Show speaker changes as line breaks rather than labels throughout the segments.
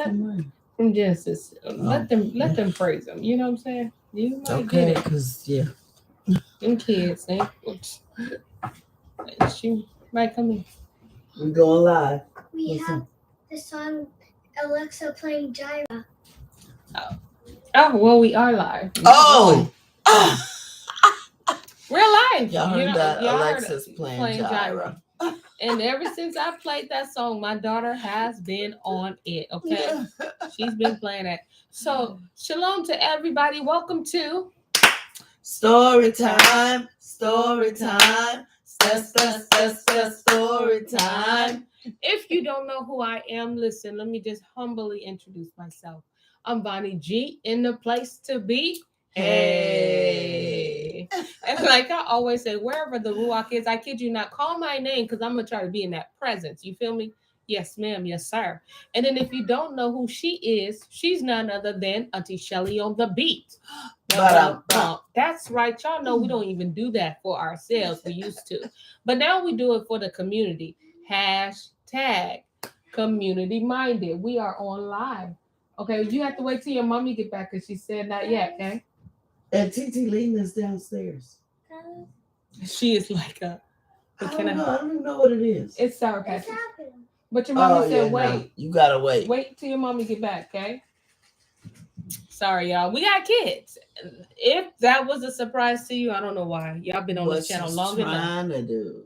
From Genesis. Let them praise him. You know what I'm saying? You might get it.
Because
Them kids, she might come in.
We're going live.
We have the song Alexa playing Gyra.
Oh, well, we are live.
Oh!
We're live.
Y'all heard that? Alexa's playing Gyra.
And ever since I played that song, my daughter has been on it, okay? She's been playing it. So, shalom to everybody. Welcome to
Story time. Story time. Story time.
If you don't know who I am, listen, let me just humbly introduce myself. I'm Bonnie G, in the place to be. Hey. And like I always say, wherever the Ruach is, I kid you not, call my name because I'm going to try to be in that presence. You feel me? Yes, ma'am. Yes, sir. And then if you don't know who she is, she's none other than Auntie Shelly on the beat. That's right. Y'all know we don't even do that for ourselves. We used to. But now we do it for the community. Hashtag community minded. We are on live. Okay, you have to wait till your mommy get back because she said not yet, okay?
And TT Lena's downstairs.
She is like a.
I don't know what it is.
It's Sour Patch. But your mommy said wait.
No. You gotta wait.
Wait till your mommy get back, okay? Sorry, y'all. We got kids. If that was a surprise to you, I don't know why. Y'all been on this channel long enough.
Trying to do.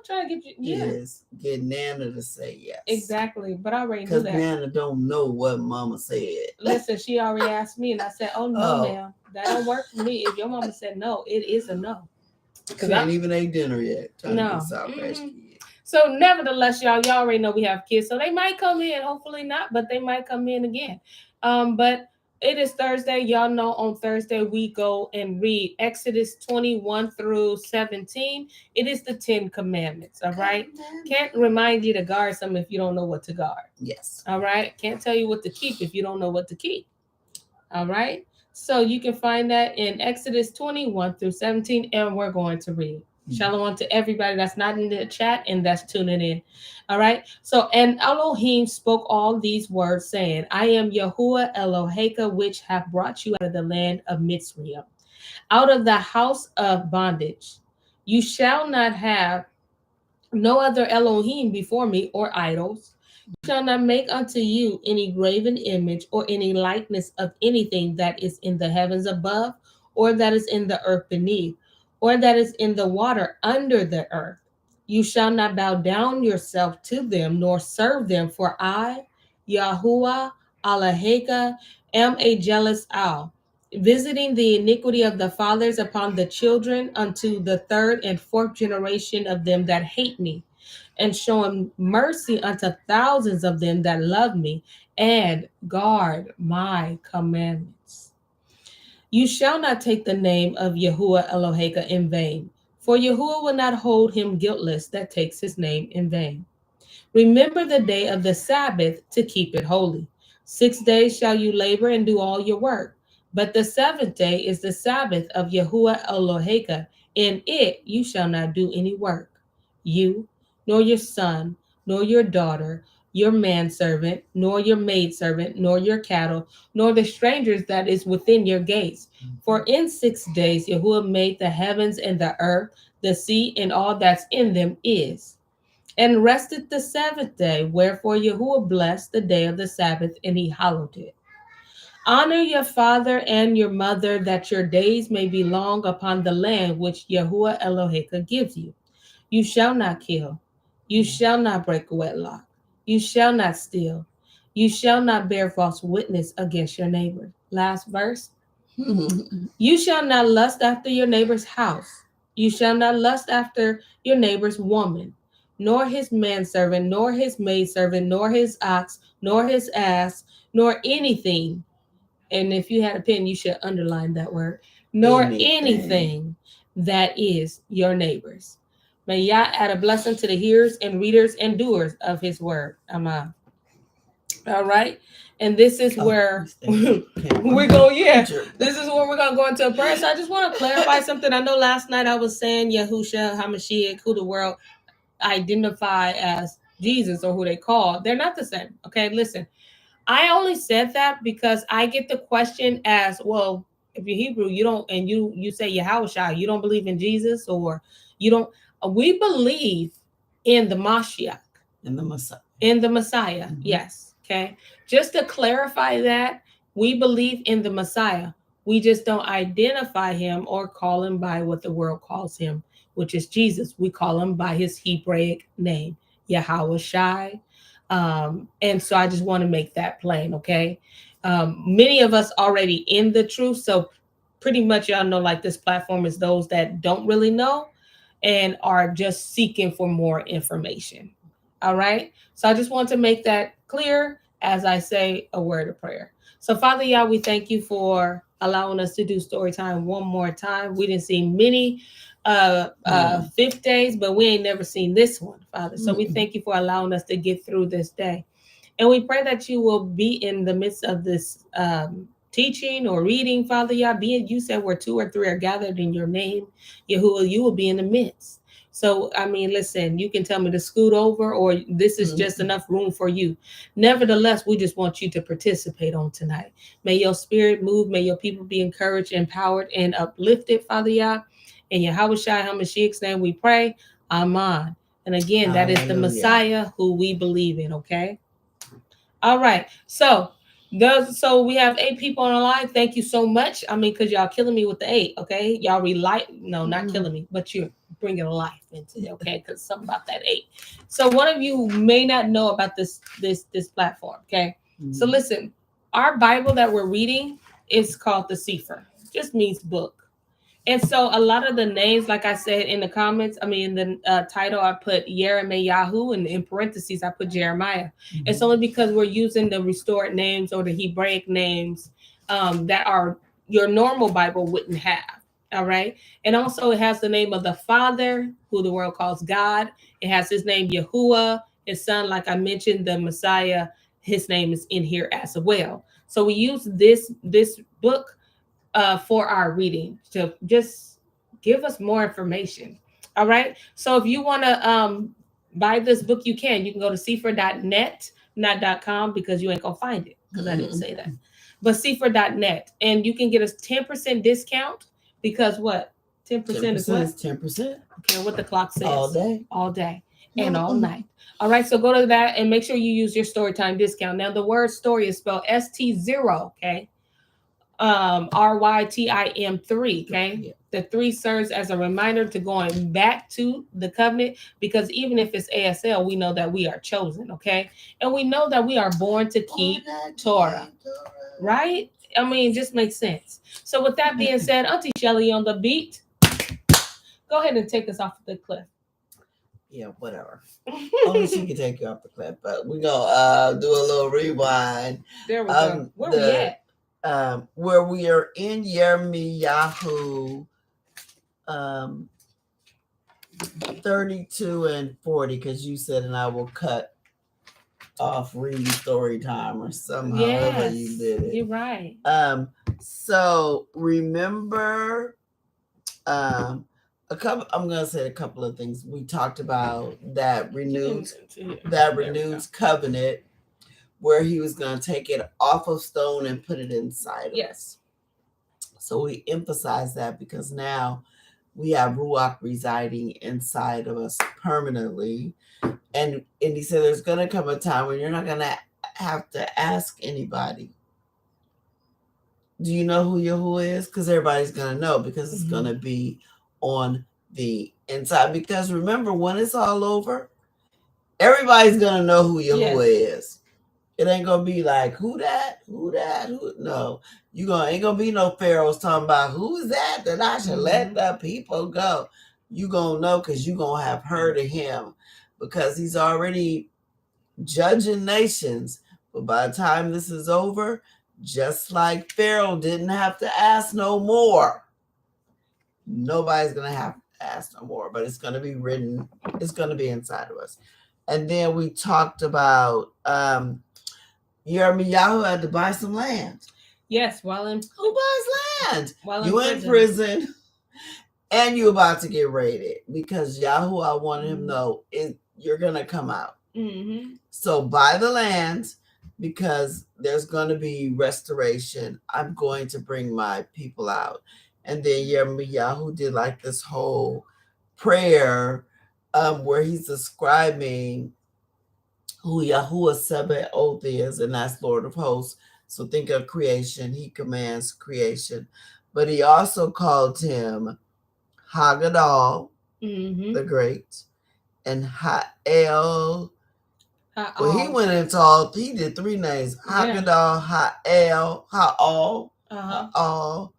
Trying to get you. Yeah.
Yes. Get Nana to say yes.
Exactly. But I already knew that.
Because Nana don't know what Mama said.
Listen, she already asked me, and I said, "Oh no, ma'am, that don't work for me. If your mama said no, it is a no."
Because I ain't even ate dinner yet.
No. So nevertheless, y'all already know we have kids, so they might come in. Hopefully not, but they might come in again. But it is Thursday. Y'all know on Thursday we go and read Exodus 21 through 17. It is the 10 commandments. All right. Can't remind you to guard something if you don't know what to guard.
Yes.
All right. Can't tell you what to keep if you don't know what to keep. All right. So you can find that in Exodus 21 through 17, and we're going to read. Shalom to everybody that's not in the chat and that's tuning in. All right. So, and Elohim spoke all these words, saying, I am Yahuwah Eloheka, which have brought you out of the land of Mitzrayim, out of the house of bondage. You shall not have no other Elohim before me, or idols. You shall not make unto you any graven image or any likeness of anything that is in the heavens above, or that is in the earth beneath, or that is in the water under the earth. You shall not bow down yourself to them, nor serve them, for I, Yahuwah Eloheka, am a jealous owl, visiting the iniquity of the fathers upon the children unto the third and fourth generation of them that hate me, and showing mercy unto thousands of them that love me and guard my commandments. You shall not take the name of Yahuwah Eloheka in vain, for Yahuwah will not hold him guiltless that takes his name in vain. Remember the day of the Sabbath to keep it holy. 6 days shall you labor and do all your work, but the seventh day is the Sabbath of Yahuwah Eloheka. In it you shall not do any work, you, nor your son, nor your daughter, your manservant, nor your maidservant, nor your cattle, nor the strangers that is within your gates. For in 6 days Yahuwah made the heavens and the earth, the sea, and all that's in them is, and rested the seventh day. Wherefore Yahuwah blessed the day of the Sabbath, and he hallowed it. Honor your father and your mother, that your days may be long upon the land which Yahuwah Eloheka gives you. You shall not kill. You shall not break a wedlock. You shall not steal. You shall not bear false witness against your neighbor. Last verse. You shall not lust after your neighbor's house. You shall not lust after your neighbor's woman, nor his manservant, nor his maidservant, nor his ox, nor his ass, nor anything. And if you had a pen, you should underline that word. Nor anything that is your neighbor's. May Yah add a blessing to the hearers and readers and doers of his word. Amen. All right. And this is where we're going. Yeah, this is where we're going to go into a prayer. So I just want to clarify something. I know last night I was saying Yahusha HaMashiach, who the world identify as Jesus or who they call. They're not the same. Okay, listen. I only said that because I get the question as well. If you're Hebrew, you don't, and you say Yahushua, you don't believe in Jesus, or you don't. We believe in the Mashiach,
in the Messiah.
In the Messiah, yes. Okay. Just to clarify that, we believe in the Messiah. We just don't identify him or call him by what the world calls him, which is Jesus. We call him by his Hebraic name, Yahushai. And so I just want to make that plain, okay? Many of us already in the truth, so pretty much y'all know like this platform is those that don't really know and are just seeking for more information. All right. So I just want to make that clear as I say a word of prayer. So Father Yah, we thank you for allowing us to do story time one more time. We didn't see many fifth days, but we ain't never seen this one, Father. So we thank you for allowing us to get through this day. And we pray that you will be in the midst of this teaching or reading, Father Yah. Being you said where 2 or 3 are gathered in your name, Yahuwah, you will be in the midst. So, I mean, listen, you can tell me to scoot over, or this is just enough room for you. Nevertheless, we just want you to participate on tonight. May your spirit move. May your people be encouraged, empowered, and uplifted, Father Yah. In Yahushua HaMashiach's name we pray. Amen. And again, that is the Messiah who we believe in, okay? All right. So we have 8 people on the line. Thank you so much. I mean, because y'all killing me with the 8, okay? Y'all not killing me, but you're bringing life into it, okay? Because something about that 8. So one of you may not know about this platform, okay? So listen, our Bible that we're reading is called the St0ryTim3. Just means book. And so a lot of the names, like I said in the comments, I mean, in the title, I put YirmeYahu, and in parentheses, I put Jeremiah. It's only because we're using the restored names or the Hebraic names that are your normal Bible wouldn't have. All right. And also it has the name of the Father, who the world calls God. It has his name, Yahuwah, his son, like I mentioned, the Messiah. His name is in here as well. So we use this book for our reading to just give us more information. All right. So if you want to buy this book, you can go to St0ryTim3.net, not .com, because you ain't gonna find it because I didn't say that. But St0ryTim3.net, and you can get a 10% discount because what? 10% is what?
10%.
Okay, what the clock says. All day and all night. All right, so go to that and make sure you use your story time discount. Now the word story is spelled ST0, okay? RYTIM3, okay? Yeah. The 3 serves as a reminder to going back to the covenant, because even if it's ASL, we know that we are chosen, okay? And we know that we are born to keep Torah, right? I mean, it just makes sense. So with that being said, Auntie Shelly on the beat, go ahead and take us off the cliff.
Yeah, whatever. Only she can take you off the cliff, but we're gonna do a little rewind.
There we go. Where we at?
Where we are in YirmeYahu 32 and 40, because you said, and I will cut off reading story time or somehow.
Yes,
however you did it.
You're right.
So remember I'm gonna say a couple of things. We talked about that renewed covenant, where he was going to take it off of stone and put it inside of us. So we emphasize that because now we have Ruach residing inside of us permanently. And he said there's going to come a time when you're not going to have to ask anybody, do you know who Yahuwah is? Because everybody's going to know, because it's going to be on the inside. Because remember, when it's all over, everybody's going to know who Yahuwah is. It ain't gonna be like, who that? No, ain't gonna be no pharaohs talking about who is that I should let the people go. You gonna know, because you gonna have heard of him, because he's already judging nations. But by the time this is over, just like Pharaoh didn't have to ask no more, nobody's gonna have to ask no more. But it's gonna be written. It's gonna be inside of us. And then we talked about YirmeYahu had to buy some land.
Yes,
who buys land?
While
you in prison, and you about to get raided, because Yahuwah wanted him to know you're gonna come out. So buy the land, because there's going to be restoration. I'm going to bring my people out. And then YirmeYahu did like this whole prayer where he's describing who Yahuwah Sabaoth is, and that's Lord of Hosts. So think of creation. He commands creation. But he also called him Haggadol, the Great, and Ha'el. Well, he went into he did 3 names: Haggadol, Ha'el, Ha'al,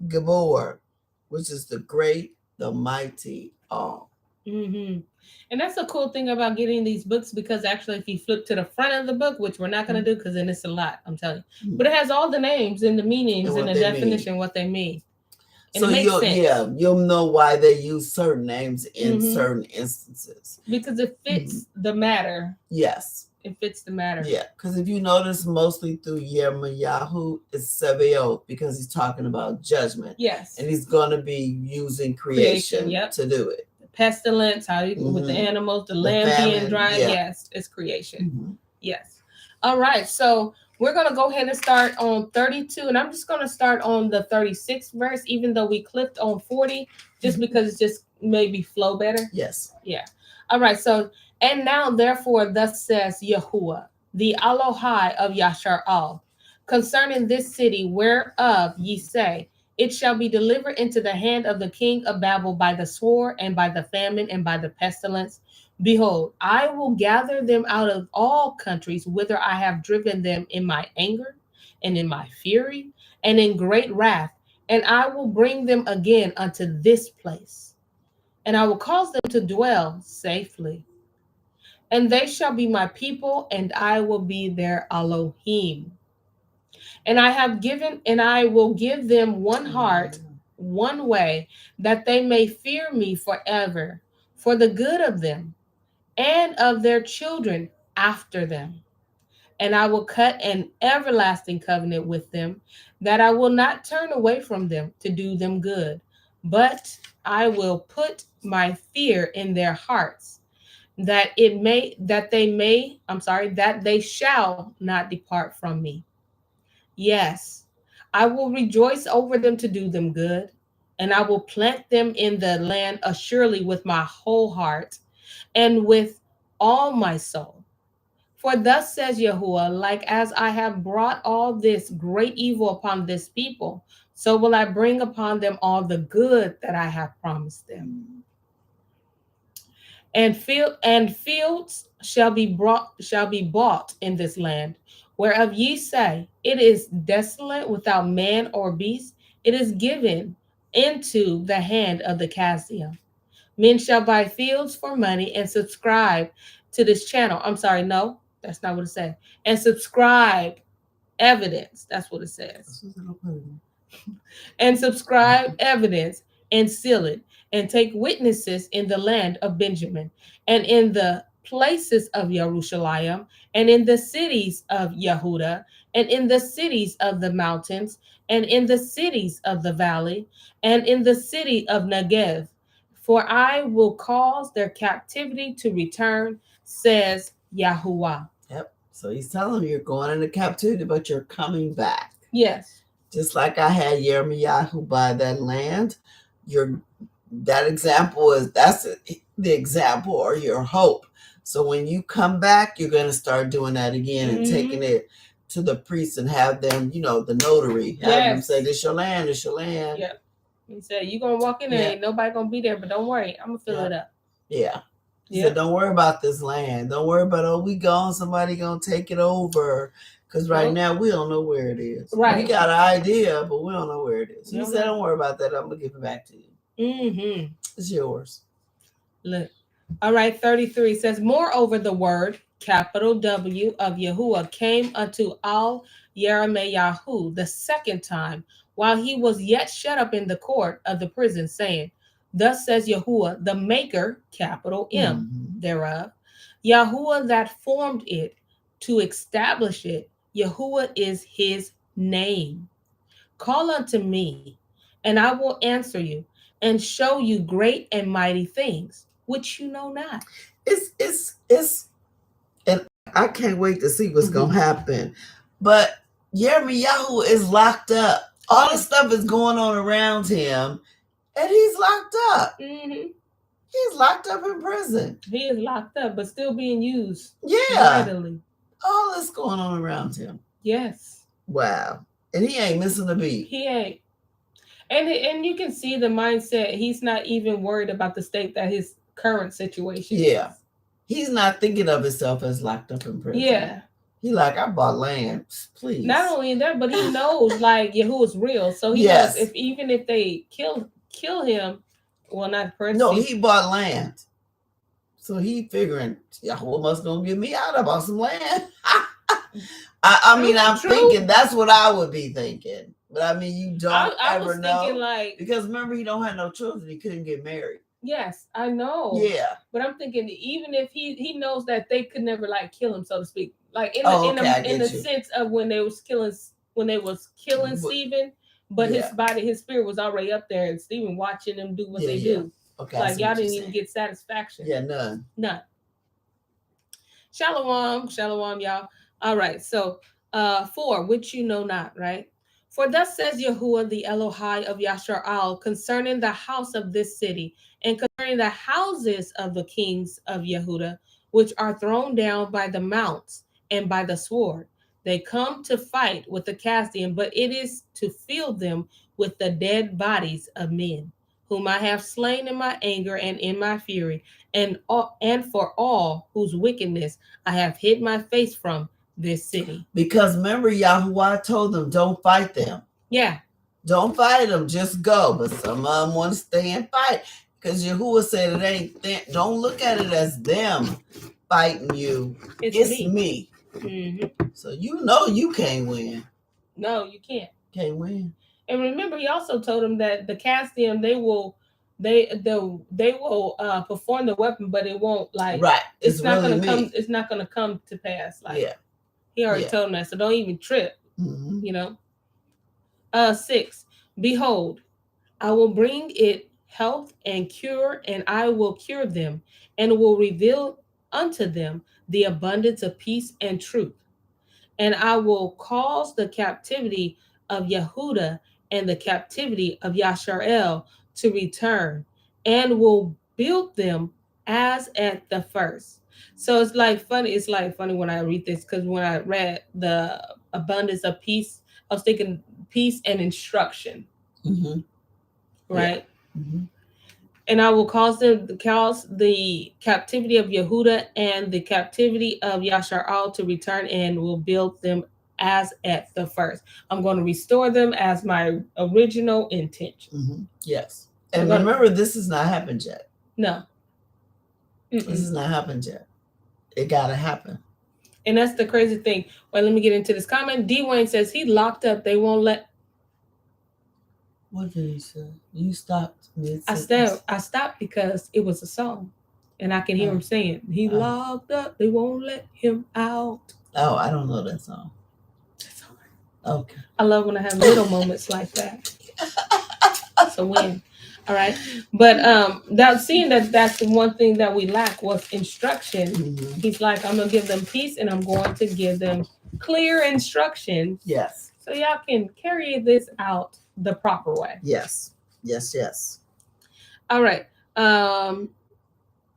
Gabor, which is the great, the mighty, all.
And that's the cool thing about getting these books, because actually if you flip to the front of the book, which we're not going to do because then it's a lot, I'm telling you, but it has all the names and the meanings and the definition, what they mean. And
so you'll know why they use certain names in certain instances.
Because it fits the matter.
Yes.
It fits the matter.
Yeah, because if you notice, mostly through YirmeYahu, it's Sabaoth, because he's talking about judgment.
Yes.
And he's going to be using creation to do it.
Pestilence, how you with the animals, the land being dry. Yes, it's creation. Yes. All right. So we're going to go ahead and start on 32. And I'm just going to start on the 36th verse, even though we clicked on 40, just because it's just maybe flow better.
Yes.
Yeah. All right. So, and now, therefore, thus says Yahuwah, the Elohai of Yashar-al, concerning this city whereof ye say, it shall be delivered into the hand of the king of Babel by the sword and by the famine and by the pestilence. Behold, I will gather them out of all countries whither I have driven them in my anger and in my fury and in great wrath, and I will bring them again unto this place, and I will cause them to dwell safely. And they shall be my people, and I will be their Elohim. And I will give them one heart, one way, that they may fear me forever, for the good of them and of their children after them. And I will cut an everlasting covenant with them, that I will not turn away from them to do them good, but I will put my fear in their hearts, that they shall not depart from me. Yes, I will rejoice over them to do them good, and I will plant them in the land assuredly with my whole heart and with all my soul. For thus says Yahuwah, like as I have brought all this great evil upon this people, so will I bring upon them all the good that I have promised them. And fields shall be bought in this land, whereof ye say, it is desolate without man or beast, it is given into the hand of the Chaldean. Men shall buy fields for money and subscribe to this channel. I'm sorry, no, that's not what it says. And subscribe evidence. That's what it says. And subscribe evidence and seal it, and take witnesses in the land of Benjamin, and in the places of Jerusalem, and in the cities of Yehuda, and in the cities of the mountains, and in the cities of the valley, and in the city of Negev. For I will cause their captivity to return, says Yahuwah.
Yep. So he's telling them you're going into captivity, but you're coming back.
Yes.
Just like I had YirmeYahu buy that land, that example that's the example or your hope. So when you come back, you're going to start doing that again and taking it to the priest and have them, the notary, have them say, this your land, this your land.
Yeah. He said, you're going to walk in there, ain't nobody going to be there, but don't worry, I'm going to fill it up.
Yeah. He said, don't worry about this land. Don't worry about, we gone, somebody going to take it over. Because right now, we don't know where it is. Right. We got an idea, but we don't know where it is. He said, don't worry about that. I'm going to give it back to you. It's yours.
Look. All right, 33 says, moreover, the word, capital W, of Yahuwah came unto all YirmeYahu the second time, while he was yet shut up in the court of the prison, saying, thus says Yahuwah, the maker, capital M, thereof, Yahuwah that formed it, to establish it, Yahuwah is his name. Call unto me, and I will answer you, and show you great and mighty things, which you know not.
It's an I can't wait to see what's gonna happen. But YirmeYahu is locked up. All the stuff is going on around him, and he's locked up. He's locked up in prison.
He is locked up, but still being used.
Yeah.
Mightily.
All this going on around him.
Yes.
Wow. And he ain't missing a beat.
He ain't. And you can see the mindset. He's not even worried about the state that his current situation is.
He's not thinking of himself as locked up in prison.
Yeah.
He like, I bought land, please.
Not only that, but he knows like Yahu is real. So he knows even if they kill him, well, not person.
No, he bought land. So he figuring Yahu must gonna get me out. I bought some land. I mean, I'm thinking that's what I would be thinking. But I mean, you don't ever know.
Like,
because remember, he don't have no children. He couldn't get married.
Yes, I know.
Yeah.
But I'm thinking even if he knows that they could never like kill him, so to speak. Like in the sense of when they was killing Stephen, but his spirit was already up there, and Stephen watching them do what they do. Okay. Like y'all didn't even get satisfaction.
Yeah, none.
Shalom, y'all. All right, so 4, which you know not, right? For thus says Yahuwah, the Elohai of Yashar'al, concerning the house of this city, and concerning the houses of the kings of Yehuda, which are thrown down by the mounts and by the sword. They come to fight with the Chaldean, but it is to fill them with the dead bodies of men, whom I have slain in my anger and in my fury, and for all whose wickedness I have hid my face from this city.
Because remember, Yahuwah told them, don't fight them.
Yeah.
Don't fight them, just go. But some of them want to stay and fight. Because Yahuwah said it ain't don't look at it as them fighting you. It's me. So you know you can't win.
No, you can't.
Can't win.
And remember, he also told him that the Chaldean, they will perform the weapon, but it won't it's not really gonna come. It's not gonna come to pass. He already told him that, so don't even trip. 6. Behold, I will bring it health and cure, and I will cure them, and will reveal unto them the abundance of peace and truth. And I will cause the captivity of Yehuda and the captivity of Yashar'el to return, and will build them as at the first. So it's funny when I read this, because when I read the abundance of peace, I was thinking peace and instruction. Right? Yeah. And I will cause the captivity of Yehuda and the captivity of Yashar'al to return, and will build them as at the first. I'm going to restore them as my original intention.
Yes. And remember, this has not happened yet.
No.
This has not happened yet. It got to happen.
And that's the crazy thing. Well, let me get into this comment. D. Wayne says he locked up. They won't let.
What did he say? You stopped
mid-sentence. I stopped because it was a song. And I can hear him saying, he locked up. They won't let him out.
Oh, I don't know that song.
That's all right.
Okay.
I love when I have little moments like that. It's a win. All right. But seeing that's the one thing that we lack was instruction. He's like, I'm going to give them peace, and I'm going to give them clear instructions.
Yes.
So y'all can carry this out the proper way.
Yes.
All right.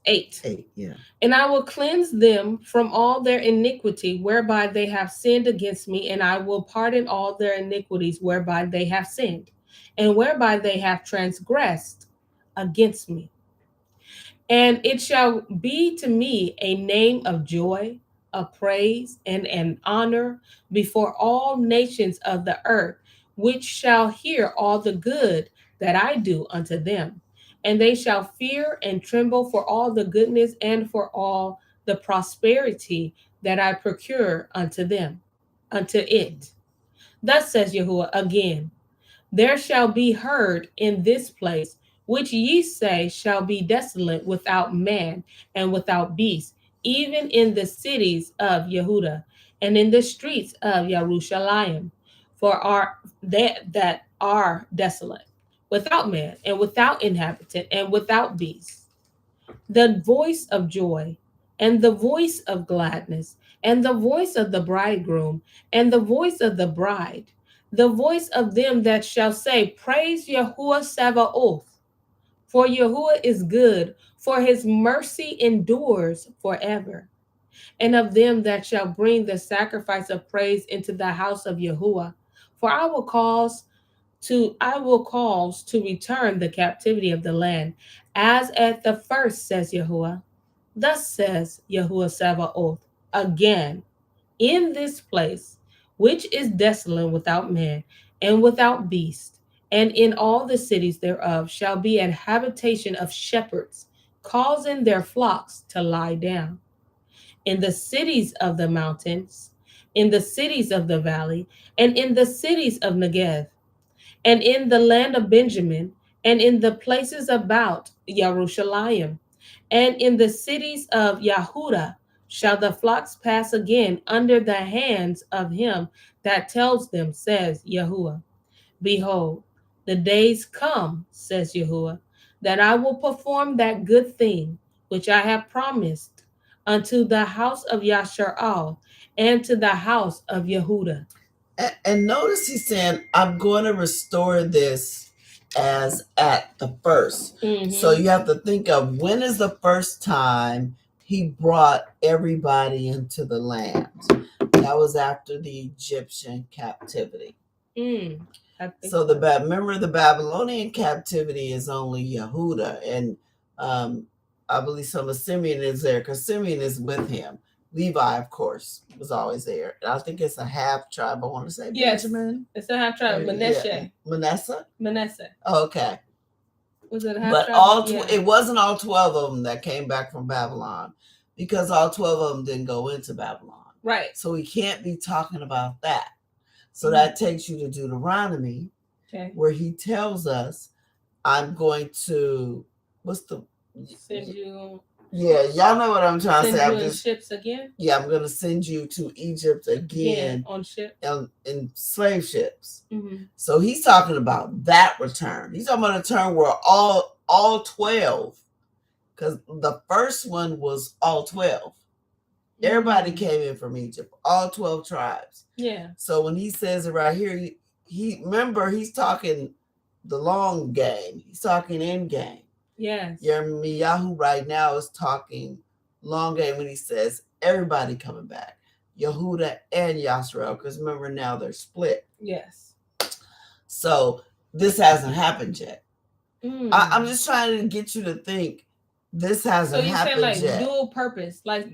8.
Yeah.
And I will cleanse them from all their iniquity whereby they have sinned against me, and I will pardon all their iniquities whereby they have sinned, and whereby they have transgressed against me. And it shall be to me a name of joy, of praise, and an honor before all nations of the earth, which shall hear all the good that I do unto them. And they shall fear and tremble for all the goodness and for all the prosperity that I procure unto them, unto it. Thus says Yahuwah again, there shall be heard in this place, which ye say shall be desolate without man and without beast, even in the cities of Yehuda and in the streets of Yerushalayim, that are desolate, without man and without inhabitant and without beast. The voice of joy and the voice of gladness and the voice of the bridegroom, and the voice of the bride, the voice of them that shall say, Praise Yahuwah Sabaoth, for Yahuwah is good, for his mercy endures forever. And of them that shall bring the sacrifice of praise into the house of Yahuwah, for I will cause to return the captivity of the land, as at the first, says Yahuwah. Thus says Yahuwah Sabaoth, again, in this place, which is desolate without man and without beast, and in all the cities thereof shall be an habitation of shepherds, causing their flocks to lie down. In the cities of the mountains, in the cities of the valley, and in the cities of Negev, and in the land of Benjamin, and in the places about Jerusalem, and in the cities of Yahudah shall the flocks pass again under the hands of him that tells them, says Yahuwah. Behold, the days come, says Yahuwah, that I will perform that good thing which I have promised unto the house of Yasharal and to the house of Yehudah.
And notice he's saying, I'm going to restore this as at the first.
Mm-hmm.
So you have to think of, when is the first time he brought everybody into the land? That was after the Egyptian captivity. So remember, the Babylonian captivity is only Yehudah, and I believe some of Simeon is there because Simeon is with him. Levi, of course, was always there. And I think it's a half tribe. I want to say Benjamin.
It's a half tribe. Manasseh.
Yeah. Manasseh.
Okay.
Was it a half tribe? It wasn't all 12 of them that came back from Babylon, because all 12 of them didn't go into Babylon.
Right.
So we can't be talking about that. So that takes you to Deuteronomy, where he tells us, I'm going to,
send you.
Yeah, y'all know what I'm trying to say.
Send you in ships again?
Yeah, I'm going to send you to Egypt again.
On ships.
In slave ships.
Mm-hmm.
So he's talking about that return. He's talking about a return where all 12, because the first one was all 12. Everybody came in from Egypt, all 12 tribes.
Yeah.
So when he says it right here, he remember, he's talking the long game. He's talking end game.
Yes.
YirmeYahu right now is talking long game when he says everybody coming back, Yehudah and Yasrael, because remember, now they're split.
Yes.
So this hasn't happened yet. I'm just trying to get you to think this hasn't happened yet. So you
say like dual purpose, like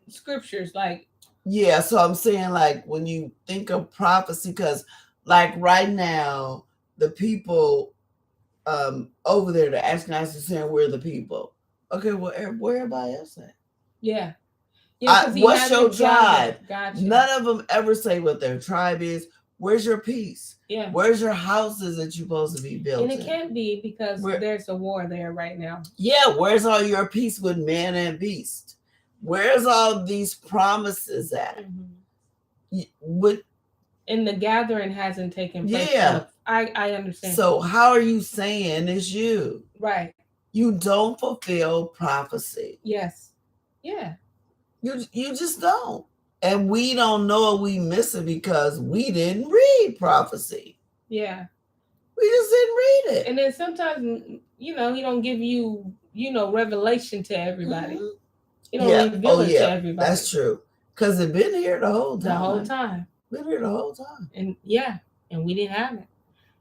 scriptures, like.
Yeah, so I'm saying, like, when you think of prophecy, because like right now, the people over there, the Ashkenazi, saying we're the people. Okay, well, where everybody else at?
Yeah.
What's your tribe?
Gotcha.
None of them ever say what their tribe is. Where's your peace?
Yeah.
Where's your houses that you're supposed to be built?
And it can't be because there's a war there right now.
Yeah, where's all your peace with man and beast? Where's all these promises at?
Mm-hmm. And the gathering hasn't taken place.
Yeah.
I understand.
So how are you saying it's you?
Right.
You don't fulfill prophecy.
Yes. Yeah.
You just don't. And we don't know we miss it because we didn't read prophecy.
Yeah.
We just didn't read it.
And then sometimes, he don't give you, revelation to everybody.
Mm-hmm.
He don't reveal it to everybody.
That's true. Because it's been here the whole time.
The whole time.
Been here the whole time.
And we didn't have it.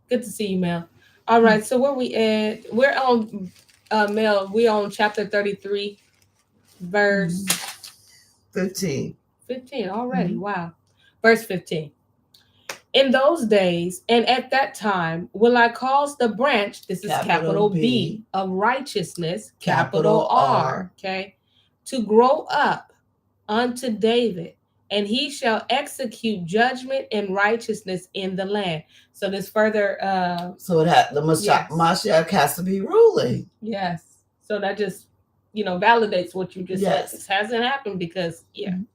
Good to see you, Mel. All right, so where we at? We're on, Mel, we're on chapter 33, verse
15.
15 already. Mm-hmm. Wow. Verse 15. In those days and at that time will I cause the branch, this is capital B, of righteousness, capital R, okay, to grow up unto David, and he shall execute judgment and righteousness in the land. So this further
so the Mashiach has to be ruling.
Yes. So that just validates what you just said. This hasn't happened because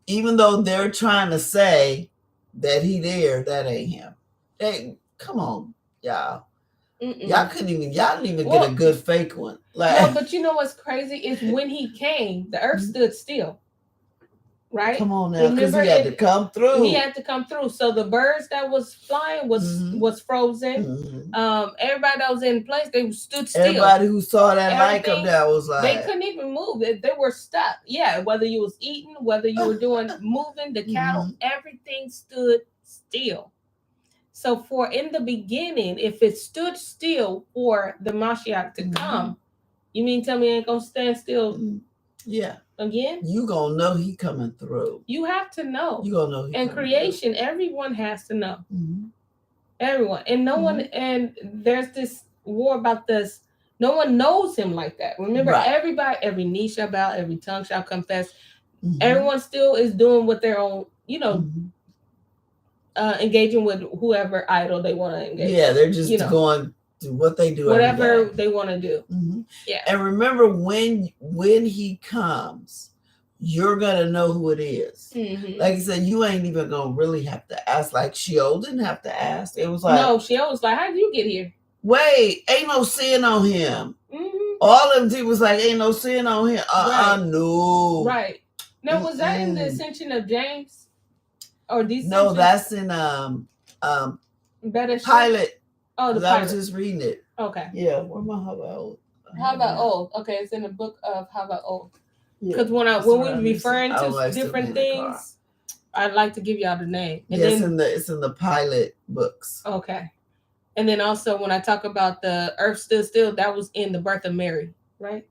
even though they're trying to say that he there, that ain't him. Hey, come on, y'all. Y'all didn't even get a good fake one.
No, but you know what's crazy is when he came, the earth stood still. right?
Come on now, because he had to come through.
He had to come through. So the birds that was flying was frozen. Everybody that was in place, they stood still.
Everybody who saw that light come down was like,
they couldn't even move. They were stuck. Yeah, whether you was eating, whether you were doing moving the cattle, everything stood still. So for in the beginning, if it stood still for the Mashiach to come, you mean tell me it ain't gonna stand still?
Yeah.
Again?
You gonna know he coming through.
You have to know.
You gonna know he
and creation, through. Everyone has to know. Everyone. And no one, and there's this war about this. No one knows him like that. Remember, everybody, every knee shall bow, every tongue shall confess. Everyone still is doing what their own, engaging with whoever idol they want to engage.
Yeah, they're just going to what they do.
Whatever they want to do. Yeah.
And remember, when he comes, you're gonna know who it is. Like I said, you ain't even gonna really have to ask. Like Sheol didn't have to ask. It was like,
no, Sheol was like, how did you get here?
Wait, ain't no sin on him. All of them people was like, ain't no sin on him. No.
Right. Now, was that in the Ascension of James? Or Descension?
No, that's in Pilate.
Oh, the
Pilate. I was just reading it.
Okay.
Yeah. Where my Hava?
Old? Okay, it's in the book of Hava Old. Because when we're referring to different things, I'd like to give y'all the name. And
it's in the Pilate books.
Okay. And then also when I talk about the earth stood still, that was in the birth of Mary, right?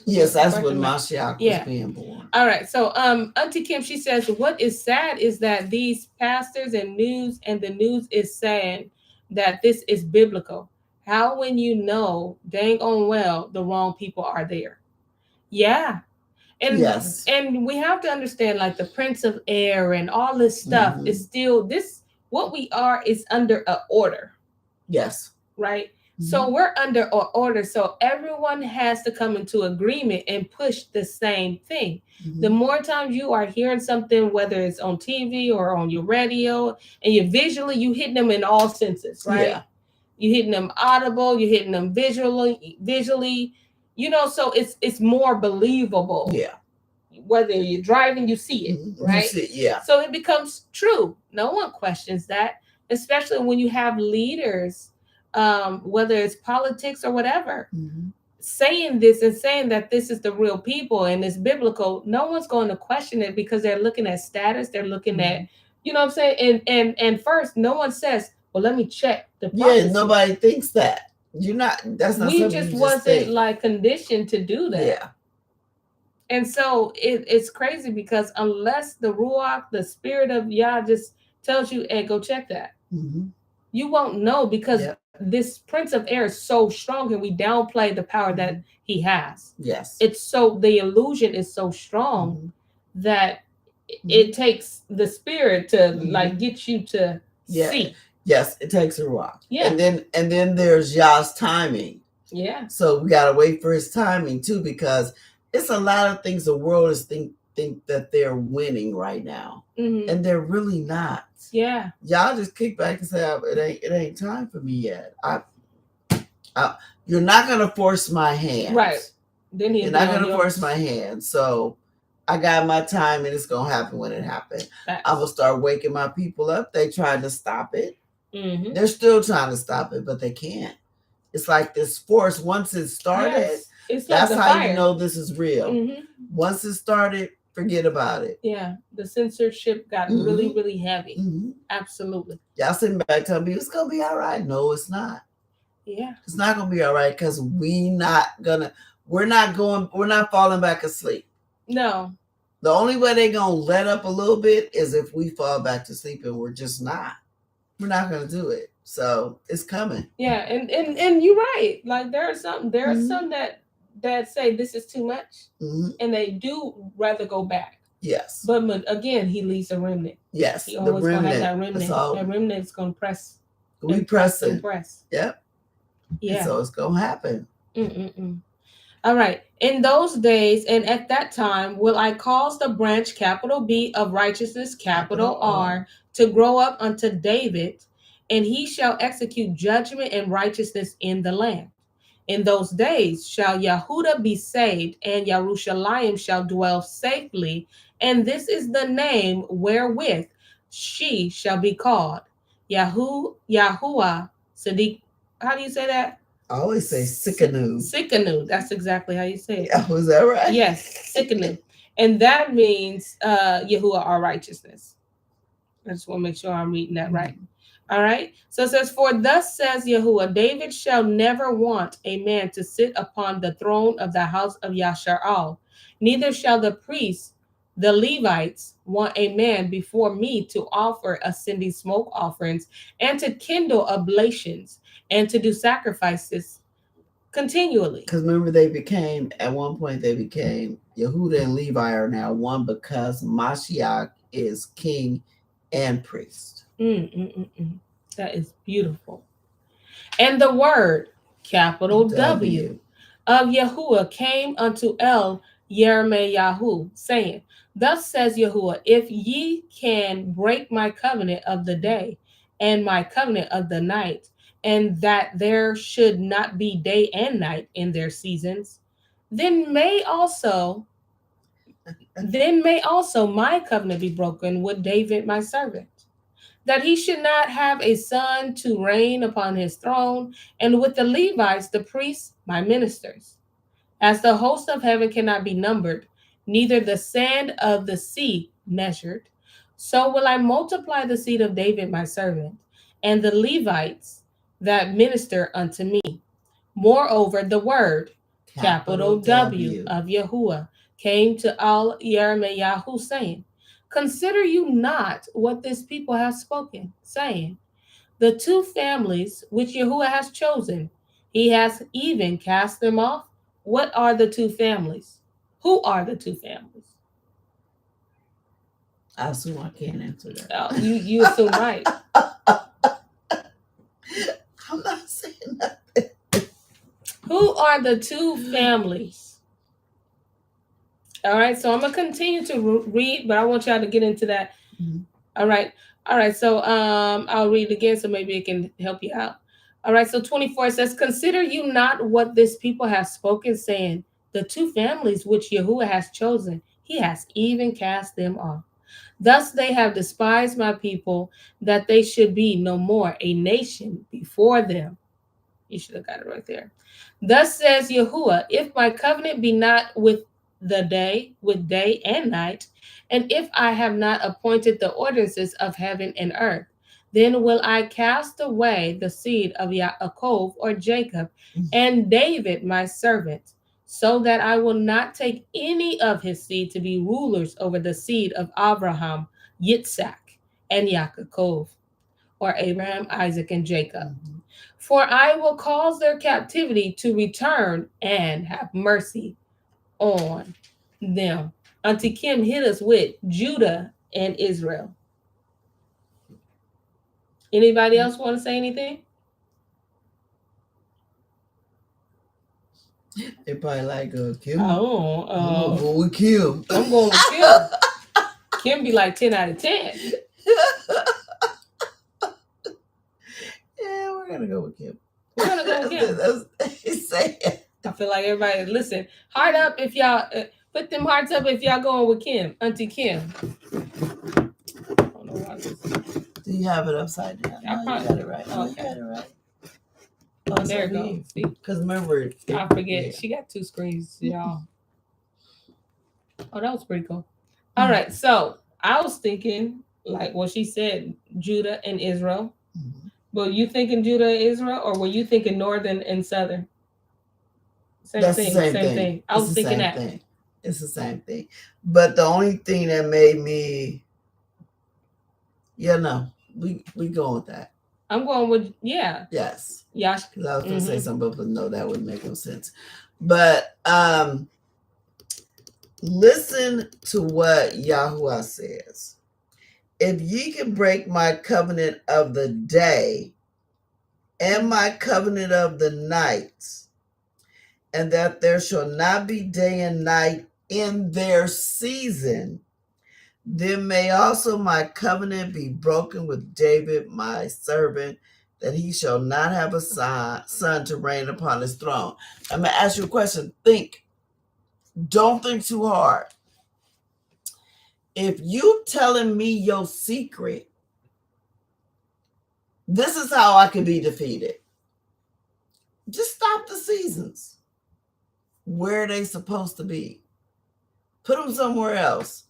Yes, that's when Mashiach was being born.
All right. So Auntie Kim, she says, what is sad is that these pastors and the news is saying that this is biblical. How when you know dang on well the wrong people are there? Yeah. And and we have to understand, like the Prince of Air and all this stuff is still this. What we are is under an order.
Yes.
Right. So we're under an order. So everyone has to come into agreement and push the same thing. The more times you are hearing something, whether it's on TV or on your radio, and you hitting them in all senses, right? Yeah. You're hitting them audible, you're hitting them visually, so it's more believable.
Yeah.
Whether you're driving, you see it, right?
You see it, yeah.
So it becomes true. No one questions that, especially when you have leaders, whether it's politics or whatever, saying this and saying that this is the real people and it's biblical. No one's going to question it because they're looking at status. They're looking at, you know what I'm saying? And first, no one says, well, let me check the prophecy.
Yeah, nobody thinks that. That's not
we just wasn't like conditioned to do that.
Yeah.
And so it's crazy because unless the Ruach, the spirit of Yah, just tells you, hey, go check that, you won't know because this Prince of Air is so strong and we downplay the power that he has.
Yes.
It's so, the illusion is so strong that it takes the spirit to like get you to see.
Yes, it takes a Ruach.
Yeah.
And then there's Yah's timing.
Yeah.
So we gotta wait for his timing too, because it's a lot of things the world is think that they're winning right now, and they're really not.
Yeah.
Y'all just kick back and say, it ain't time for me yet. You're not gonna force my hand,
right? Then
you're not gonna force my hand. So I got my time, and it's gonna happen when it happens. I'm gonna start waking my people up. They tried to stop it. They're still trying to stop it, but they can't. It's like this force. Once it started, that's how fire. You know this is real. Once it started, forget about it.
Yeah, the censorship got really, really heavy. Absolutely.
Y'all sitting back telling me it's gonna be all right. No, it's not.
Yeah,
it's not gonna be all right because we're not falling back asleep.
No.
The only way they're gonna let up a little bit is if we fall back to sleep, and we're just not. We're not gonna do it. So it's coming.
Yeah, and you're right. Like there are some that say this is too much, and they do rather go back.
Yes.
But again, he leaves a remnant.
Yes.
He always gonna have that remnant. That remnant's gonna press.
We press it.
Press.
Yep.
Yeah.
And so it's gonna happen.
All right. In those days and at that time, will I cause the branch, capital B, of righteousness, capital R, to grow up unto David, and he shall execute judgment and righteousness in the land. In those days shall Yehuda be saved, and Yerushalayim shall dwell safely, and this is the name wherewith she shall be called. Yahuwah Sadiq. How do you say that?
I always say Sikkenu.
Sikkenu. That's exactly how you say it.
Yeah, was that right?
Yes, Sikkenu. And that means Yahuwah, our righteousness. I just want to make sure I'm reading that right. All right. So it says, for thus says Yahuwah, David shall never want a man to sit upon the throne of the house of Yasharal. Neither shall the priests, the Levites, want a man before me to offer ascending smoke offerings and to kindle oblations and to do sacrifices continually.
Because remember, at one point, Yehuda and Levi are now one because Mashiach is king and priest.
That is beautiful. And the word, capital W, of Yahuwah came unto YirmeYahu, saying, thus says Yahuwah, if ye can break my covenant of the day and my covenant of the night, and that there should not be day and night in their seasons, then may also my covenant be broken with David my servant, that he should not have a son to reign upon his throne, and with the Levites, the priests, my ministers. As the host of heaven cannot be numbered, neither the sand of the sea measured, so will I multiply the seed of David my servant, and the Levites that minister unto me. Moreover, the word, capital W, of Yahuwah came to YirmeYahu, saying, consider you not what this people have spoken, saying, the two families which Yahuwah has chosen, he has even cast them off. What are the two families? Who are the two families?
I assume I can't answer that.
Oh, you assume right.
I'm not saying nothing.
Who are the two families? All right, so I'm gonna continue to read, but I want y'all to get into that. All right. So I'll read it again, so maybe it can help you out. All right. So 24 says, consider you not what this people have spoken, saying, the two families which Yahuwah has chosen, he has even cast them off. Thus they have despised my people, that they should be no more a nation before them. You should have got it right there. Thus says Yahuwah, if my covenant be not with day and night, and if I have not appointed the ordinances of heaven and earth, then will I cast away the seed of Yaakov or Jacob and David my servant, so that I will not take any of his seed to be rulers over the seed of Abraham, Yitzhak, and Yaakov, or Abraham, Isaac, and Jacob. For I will cause their captivity to return and have mercy on them. Until Kim hit us with Judah and Israel. Anybody else want to say anything?
They probably like Kim.
I'm
gonna go with Kim.
I'm going with Kim. Kim be like 10 out of 10.
Yeah, we're gonna go with Kim.
We're gonna go with Kim.
That's what he's saying.
I feel like everybody listen. Heart up if y'all put them hearts up if y'all going with Kim, Auntie Kim. I don't know why this.
Do you have it upside down? No, you got it right.
Oh,
okay. You got it right.
Oh, there it goes. See?
Because remember,
I forget. Yeah. She got two screens, y'all. Oh, that was pretty cool. All right, so I was thinking, like what she said, Judah and Israel. Were you thinking Judah and Israel, or were you thinking northern and southern? Same thing. I was thinking that.
It's the same thing. But the only thing that made me, we going with that.
I'm going with,
Yes.
Yash.
Because I was going to say something, but no, that wouldn't make no sense. But listen to what Yahuwah says. If ye can break my covenant of the day and my covenant of the night, and that there shall not be day and night in their season, then may also my covenant be broken with David, my servant, that he shall not have a son to reign upon his throne. I'm going to ask you a question. Think. Don't think too hard. If you telling me your secret, this is how I can be defeated. Just stop the seasons where they supposed to be. Put them somewhere else,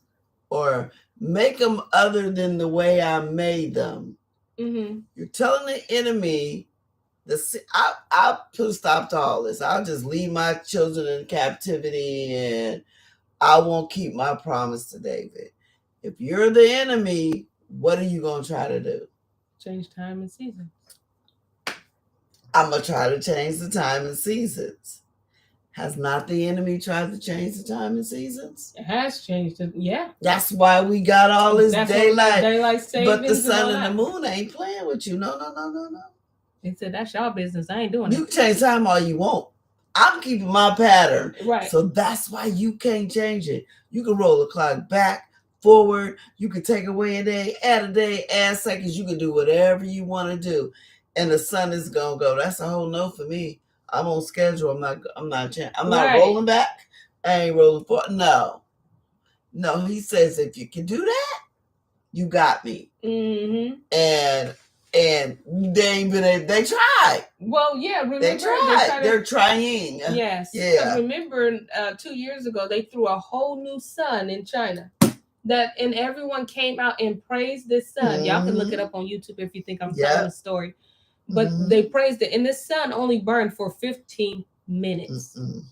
or make them other than the way I made them. Mm-hmm. You're telling the enemy, I'll put a stop to all this. I'll just leave my children in captivity, and I won't keep my promise to David. If you're the enemy, what are you going to try to do?
Change time and season.
I'm going to try to change the time and seasons. Has not the enemy tried to change the time and seasons?
It has changed it, yeah.
That's why we got all this daylight. But the sun and the moon ain't playing with you. No.
They said, that's your business. I ain't doing it.
You can change time all you want. I'm keeping my pattern.
Right.
So that's why you can't change it. You can roll the clock back, forward. You can take away a day, add seconds. You can do whatever you want to do. And the sun is going to go. That's a whole no for me. I'm on schedule. I'm not rolling back. I ain't rolling forward. No, he says, if you can do that, you got me. Mm-hmm. And they ain't been able, they tried.
Well, yeah, remember
they tried. They're trying.
Yes.
Yeah.
Remember 2 years ago, they threw a whole new sun in China. And everyone came out and praised this sun. Mm-hmm. Y'all can look it up on YouTube if you think I'm telling a story. But they praised it. And the sun only burned for 15 minutes. Mm-mm.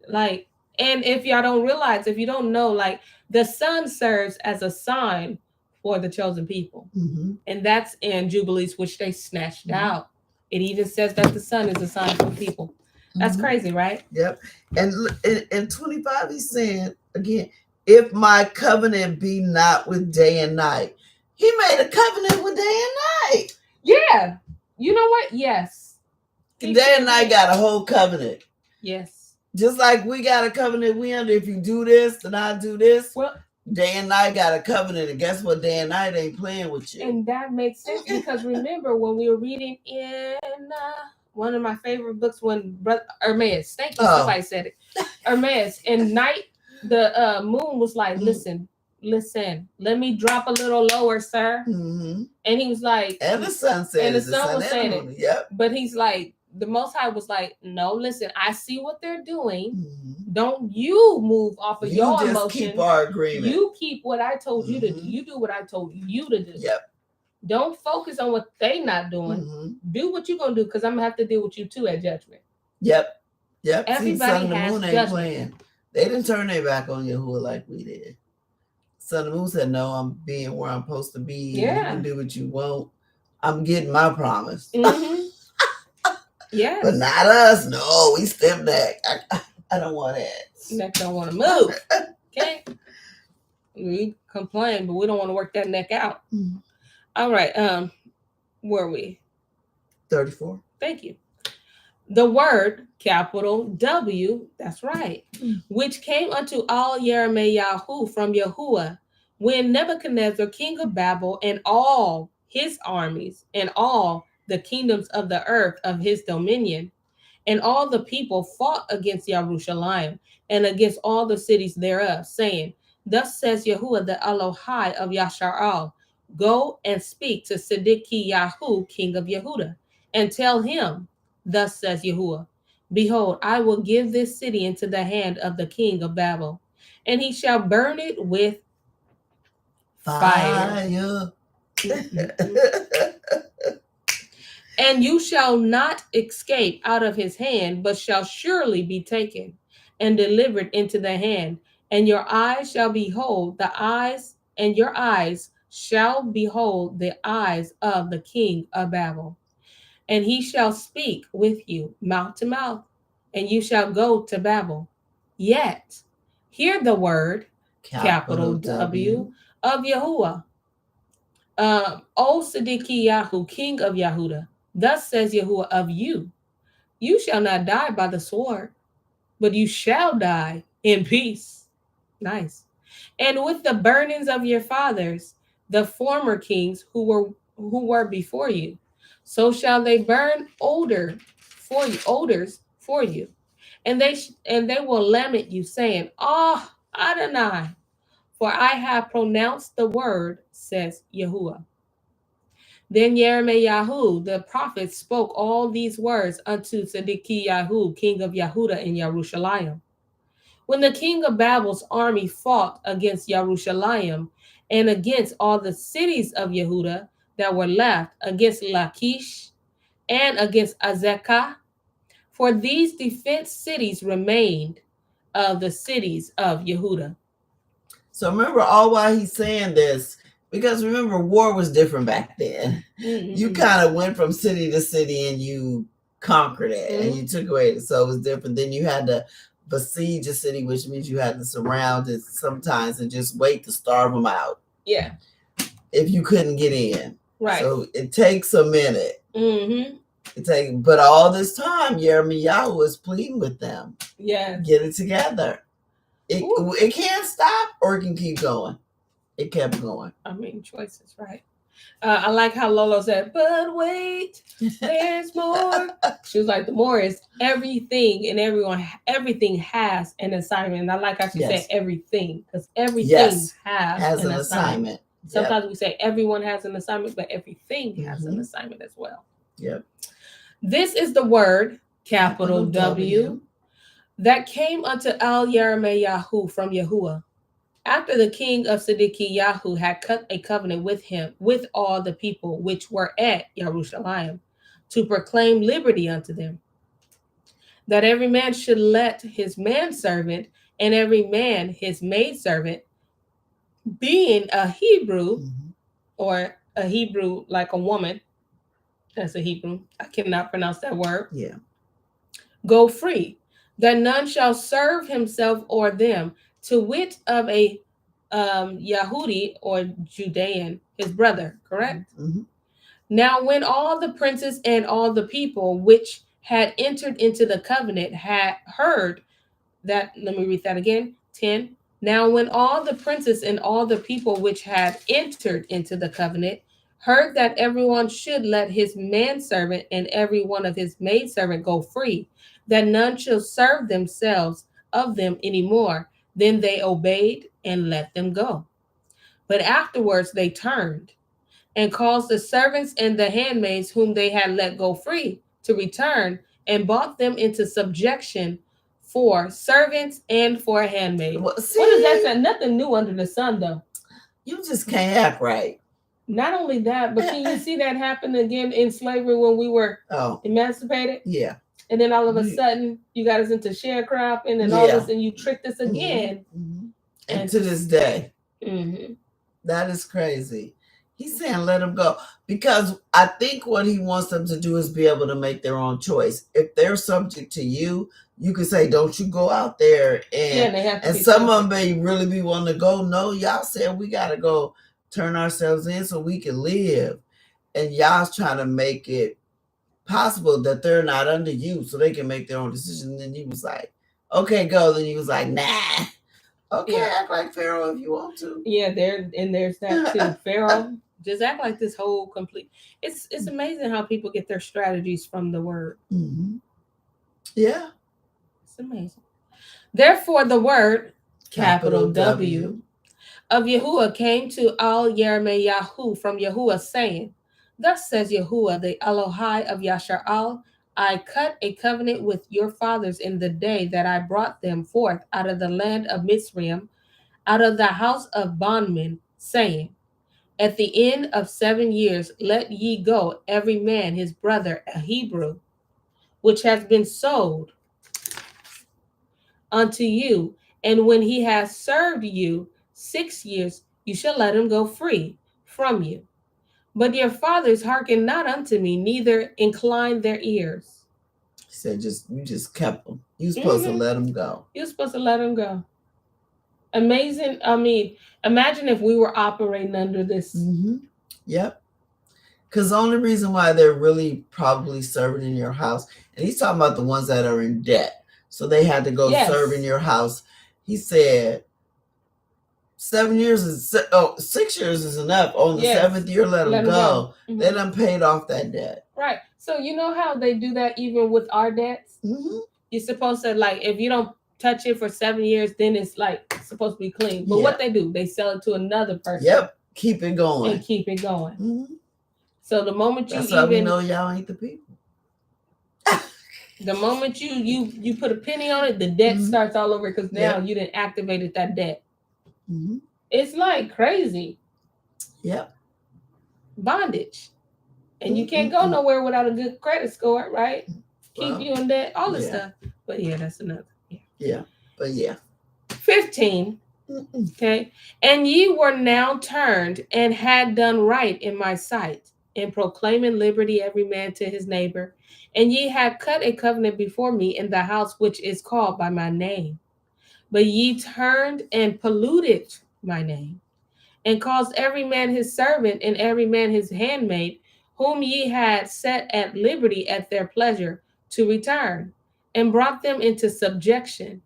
Like, and if y'all don't realize, if you don't know, like, the sun serves as a sign for the chosen people. Mm-hmm. And that's in Jubilees, which they snatched out. It even says that the sun is a sign for people. That's crazy, right?
Yep. And in 25, he's saying, again, if my covenant be not with day and night. He made a covenant with day and night.
Yeah. You know what? Yes.
Day and night got a whole covenant.
Yes.
Just like we got a covenant we under. If you do this, then I do this.
Well,
day and night got a covenant. And guess what? Day and night ain't playing with you.
And that makes sense because remember when we were reading in one of my favorite books when Brother Hermes, thank you, somebody said it. Hermes, in night, the moon was like, listen, let me drop a little lower, sir. Mm-hmm. And he was like,
and the sun said,
and the sun was saying it.
Yep.
But he's like, the Most High was like, no, listen, I see what they're doing. Mm-hmm. Don't you move off of your emotion.
Keep our agreement.
You keep what I told you to do. You do what I told you to do.
Yep.
Don't focus on what they not doing. Mm-hmm. Do what you're gonna do because I'm gonna have to deal with you too at judgment.
Yep.
Everybody has judgment.
Playing. They didn't turn their back on Yahuwah like we did. Son of the Moon said, no, I'm being where I'm supposed to be.
Yeah.
You can do what you want. I'm getting my promise.
Mm-hmm. Yeah.
But not us. No, we step back. I don't want that.
Neck don't want to move. Okay. We complain, but we don't want to work that neck out. Mm-hmm. All right. Where are we?
34.
Thank you. The word, capital W, that's right, which came unto all YirmeYahu from Yahuwah, when Nebuchadnezzar, king of Babel, and all his armies, and all the kingdoms of the earth of his dominion, and all the people fought against Yerushalayim, and against all the cities thereof, saying, thus says Yahuwah, the Elohai of Yasharal, go and speak to Sidkiyahu, king of Yehuda, and tell him, thus says Yahuwah, behold, I will give this city into the hand of the king of Babel, and he shall burn it with fire. And you shall not escape out of his hand, but shall surely be taken and delivered into the hand. And your eyes shall behold the eyes, and your eyes shall behold the eyes of the king of Babel. And he shall speak with you mouth to mouth, and you shall go to Babel. Yet hear the word, capital W, of Yahuwah. O Sidkiyahu, king of Yehuda, thus says Yahuwah of you, you shall not die by the sword, but you shall die in peace. Nice. And with the burnings of your fathers, the former kings who who were before you. So shall they burn odors for you, and they will lament you, saying, "Ah, Adonai, for I have pronounced the word," says Yahuwah. Then YirmeYahu, the prophet, spoke all these words unto St0ryTim3, king of Yahuda in Yerushalayim. When the king of Babel's army fought against Yerushalayim and against all the cities of Yehuda that were left, against Lachish and against Azekah, for these defense cities remained of the cities of Yehuda.
So remember, all while he's saying this, because remember, war was different back then. Mm-hmm. You kind of went from city to city and you conquered it, mm-hmm. and you took away it. So it was different. Then you had to besiege a city, which means you had to surround it sometimes and just wait to starve them out.
Yeah.
If you couldn't get in.
Right.
So it takes a minute.
Mm-hmm.
But all this time, YirmeYahu is pleading with them.
Yeah.
Get it together. It can't stop or it can keep going. It kept going.
I mean, choices, right? I like how Lolo said, "But wait, there's more." She was like, the more is everything, and everything has an assignment. And I like how she said everything, because everything has an assignment. Sometimes we say everyone has an assignment, but everything has an assignment as well.
Yep.
This is the word, capital W, that came unto YirmeYahu from Yahuwah, after the king of St0ryTim3 had cut a covenant with him, with all the people which were at Yerushalayim, to proclaim liberty unto them, that every man should let his manservant and every man his maidservant, being a Hebrew, or a Hebrew like a woman, that's a Hebrew, I cannot pronounce that word, go free, that none shall serve himself or them, to wit of a Yahudi or Judean, his brother, correct? Mm-hmm. Now when all the princes and all the people which had entered into the covenant had heard that, let me read that again, 10. Now when all the princes and all the people which had entered into the covenant heard that everyone should let his manservant and every one of his maidservant go free, that none shall serve themselves of them anymore, then they obeyed and let them go. But afterwards they turned and caused the servants and the handmaids whom they had let go free to return, and brought them into subjection for servants and for handmaids.
Well,
what does that say? Nothing new under the sun, though.
You just can't act right.
Not only that, but can you see that happen again in slavery when we were emancipated?
Yeah.
And then all of a sudden, you got us into sharecropping and all this, and you tricked us again.
Mm-hmm. And to this day, that is crazy. He's saying let them go, because I think what he wants them to do is be able to make their own choice. If they're subject to you, you can say, don't you go out there. And some of them may really be wanting to go. No, y'all said we got to go turn ourselves in so we can live. And y'all's trying to make it possible that they're not under you so they can make their own decision. And then he was like, okay, go. Then he was like, nah. Okay, act like Pharaoh if you want to.
Yeah, there's that too. Pharaoh, just act like this whole complete. It's amazing how people get their strategies from the word.
Mm-hmm. Yeah.
It's amazing. Therefore, the word, capital W, of Yahuwah came to YirmeYahu from Yahuwah, saying, thus says Yahuwah, the Elohai of Yasharal, I cut a covenant with your fathers in the day that I brought them forth out of the land of Mitzrayim, out of the house of bondmen, saying, at the end of 7 years, let ye go every man his brother, a Hebrew, which has been sold unto you. And when he has served you 6 years, you shall let him go free from you. But your fathers hearken not unto me, neither incline their ears.
He said, you just kept them. You're supposed to let them go.
You're supposed to let them go. Amazing. I mean, imagine if we were operating under this.
Mm-hmm. Yep. Because the only reason why they're really probably serving in your house, and he's talking about the ones that are in debt, so they had to go serve in your house. He said, 7 years is 6 years is enough. On the 7th year, let them go.
Mm-hmm.
They done paid off that debt.
Right. So you know how they do that even with our debts?
Mm-hmm.
You're supposed to, like, if you don't touch it for 7 years, then it's like supposed to be clean. But what they do, they sell it to another person.
Yep. Keep it going.
And keep it going.
Mm-hmm.
So the moment you
That's how we know y'all ain't the people.
The moment you put a penny on it, the debt starts all over because now you didn't activated that debt.
Mm-hmm.
It's like crazy.
Yep.
Bondage. And you can't go nowhere without a good credit score, right?
Well,
keep you in debt, all this stuff. But yeah, that's another.
Yeah. But yeah.
15. Okay. And ye were now turned and had done right in my sight, in proclaiming liberty every man to his neighbor. And ye had cut a covenant before me in the house which is called by my name. But ye turned and polluted my name, and caused every man his servant and every man his handmaid, whom ye had set at liberty at their pleasure, to return, and brought them into subjection,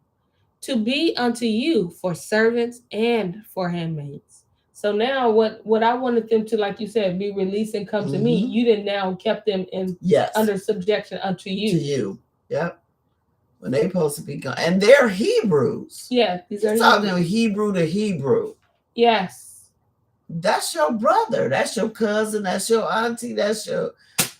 to be unto you for servants and for handmaids. So now what I wanted them to, like you said, be released and come to me, you didn't now kept them in under subjection unto you.
To you. Yep. When they supposed to be gone. And they're Hebrews.
Yeah. These are
talking Hebrew to Hebrew.
Yes.
That's your brother. That's your cousin. That's your auntie. That's your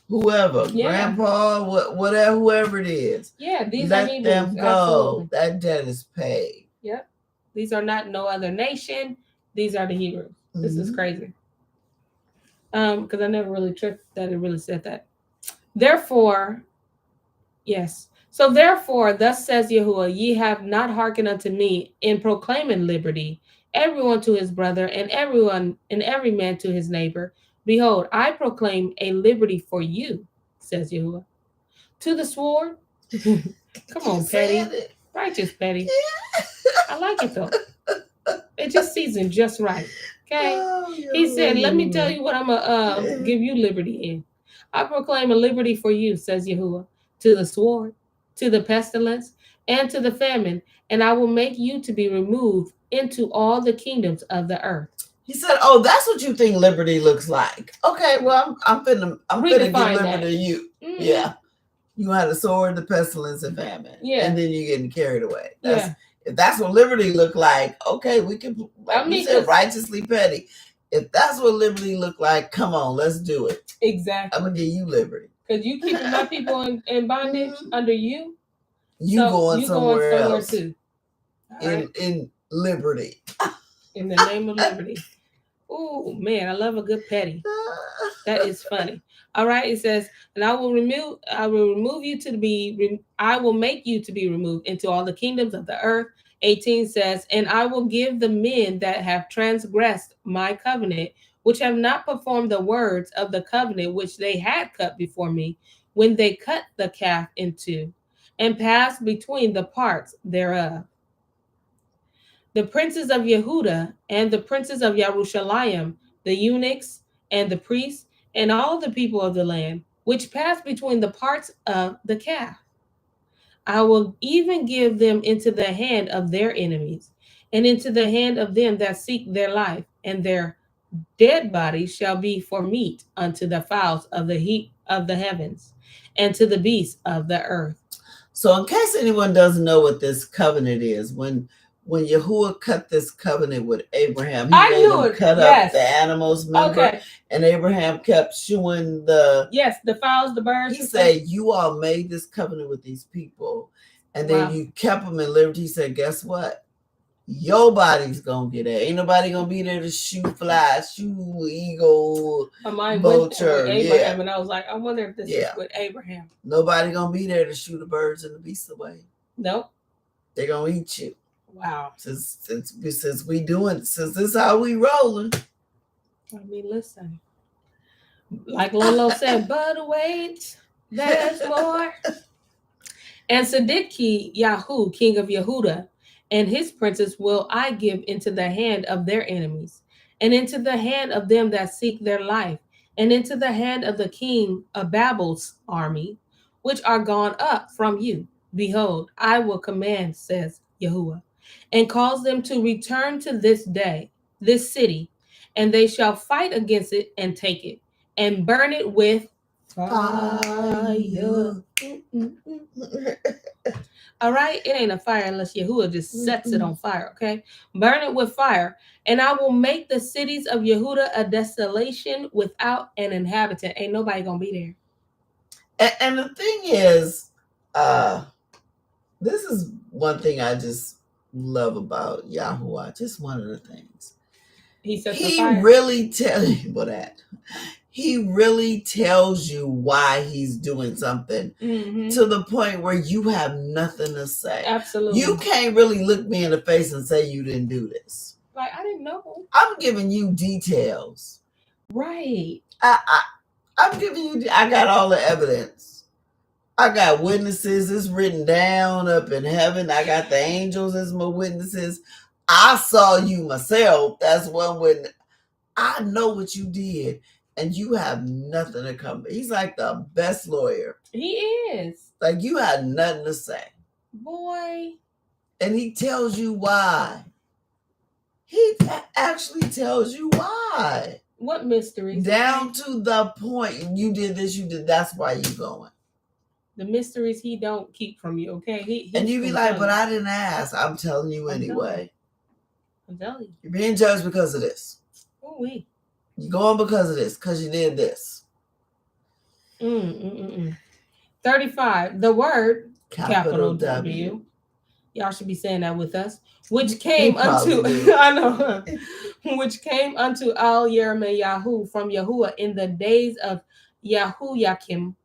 whoever. Grandpa, whatever, whoever it is.
Yeah, these
Let
are Hebrews.
them go. Absolutely. That debt is paid.
Yep. These are not no other nation. These are the Hebrews. This is crazy. Because I never really tripped that it really said that. Therefore, yes. So therefore, thus says Yahuwah, ye have not hearkened unto me in proclaiming liberty, everyone to his brother, and every man to his neighbor. Behold, I proclaim a liberty for you, says Yahuwah. To the sword. Come on, Petty. Righteous Petty. Yeah. I like it though. It just seasoned just right. Okay. He said, let me tell you what I'm gonna give you liberty in. I proclaim a liberty for you, says Yahuwah, to the sword, to the pestilence, and to the famine, and I will make you to be removed into all the kingdoms of the earth. He
said, "Oh, that's what you think liberty looks like." Okay, well, I'm finna give liberty to you. Mm-hmm. Yeah, you had the sword, the pestilence, and famine. Yeah, and then you're getting carried away. If that's what liberty look like, okay, we can. Like you said, righteously petty. If that's what liberty look like, come on, let's do it.
Exactly.
I'm gonna give you liberty.
Because you keeping my people in bondage under you.
You so going somewhere else too. In liberty.
In the name of liberty. Oh man, I love a good petty. That is funny. All right, it says, and I will make you to be removed into all the kingdoms of the earth. 18 says, and I will give the men that have transgressed my covenant, which have not performed the words of the covenant which they had cut before me, when they cut the calf in two, and passed between the parts thereof. The princes of Yehuda and the princes of Yerushalayim, the eunuchs and the priests, and all the people of the land, which passed between the parts of the calf. I will even give them into the hand of their enemies, and into the hand of them that seek their life, and their dead bodies shall be for meat unto the fowls of the heavens, and to the beasts of the earth.
So in case anyone doesn't know what this covenant is, when Yahuwah cut this covenant with Abraham, he made him cut up the animals, remember? And Abraham kept chewing the
fowls, the birds.
He said, you all made this covenant with these people, and then you kept them in liberty. He said, guess what? Your body's gonna get there. Ain't nobody gonna be there to shoot flies, shoot eagle, vulture.
Abraham, and I was like, I wonder if this is with Abraham.
Nobody gonna be there to shoot the birds and the beasts away.
Nope.
They're gonna eat you.
Wow.
Since this is how we rolling.
I mean, listen. Like Lolo said, but wait, there's more. And YirmeYahu, king of Yehuda, and his princes will I give into the hand of their enemies, and into the hand of them that seek their life, and into the hand of the king of Babel's army, which are gone up from you. Behold, I will command, says Yahuwah, and cause them to return to this city, and they shall fight against it and take it, and burn it with fire. All right, it ain't a fire unless Yahuwah just sets it on fire. Okay, burn it with fire, and I will make the cities of Yehuda a desolation without an inhabitant. Ain't nobody gonna be
there. And the thing is, this is one thing I just love about Yahuwah. Just one of the things he really tells you that. He really tells you why he's doing something to the point where you have nothing to say.
Absolutely.
You can't really look me in the face and say you didn't do this.
Like, I didn't know.
I'm giving you details.
Right.
I'm giving you, I got all the evidence. I got witnesses. It's written down up in heaven. I got the angels as my witnesses. I saw you myself. That's one witness. I know what you did. And you have nothing to come. He's like the best lawyer.
He is.
Like, you had nothing to say.
Boy.
And he tells you why. He actually tells you why.
What mysteries?
Down to the point. You did this, you did. That's why you're going.
The mysteries he don't keep from you, okay?
And you be like, but I didn't ask. I'm telling you anyway.
I'm telling you.
You're being judged because of this.
Oh, we.
You're going because of this, because you did this.
35. The word, capital W. Y'all should be saying that with us. Which came unto, I know, which came unto all YirmeYahu from Yahuwah in the days of YirmeYahu,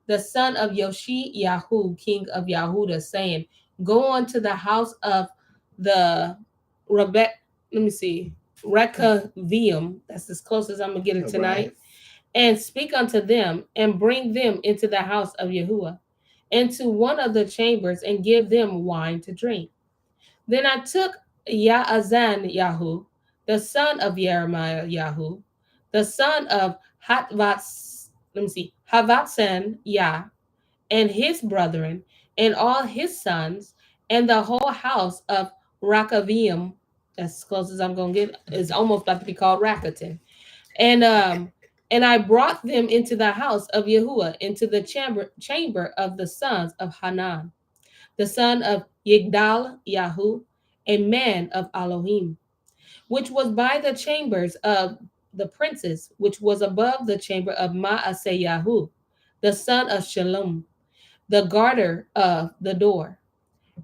the son of YirmeYahu, king of Yahuda, saying, go on to the house of the Rekavium, that's as close as I'm going to get it tonight, right. And speak unto them, and bring them into the house of Yahuwah, into one of the chambers, and give them wine to drink. Then I took YirmeYahu, the son of YirmeYahu, the son of Havatsen Yah, and his brethren, and all his sons, and the whole house of Rekavium, that's as close as I'm going to get, is almost about to be called Rakatan. And I brought them into the house of Yahuwah, into the chamber of the sons of Hanan, the son of YirmeYahu, a man of Elohim, which was by the chambers of the princes, which was above the chamber of Maaseyahu, the son of Shalom, the garter of the door.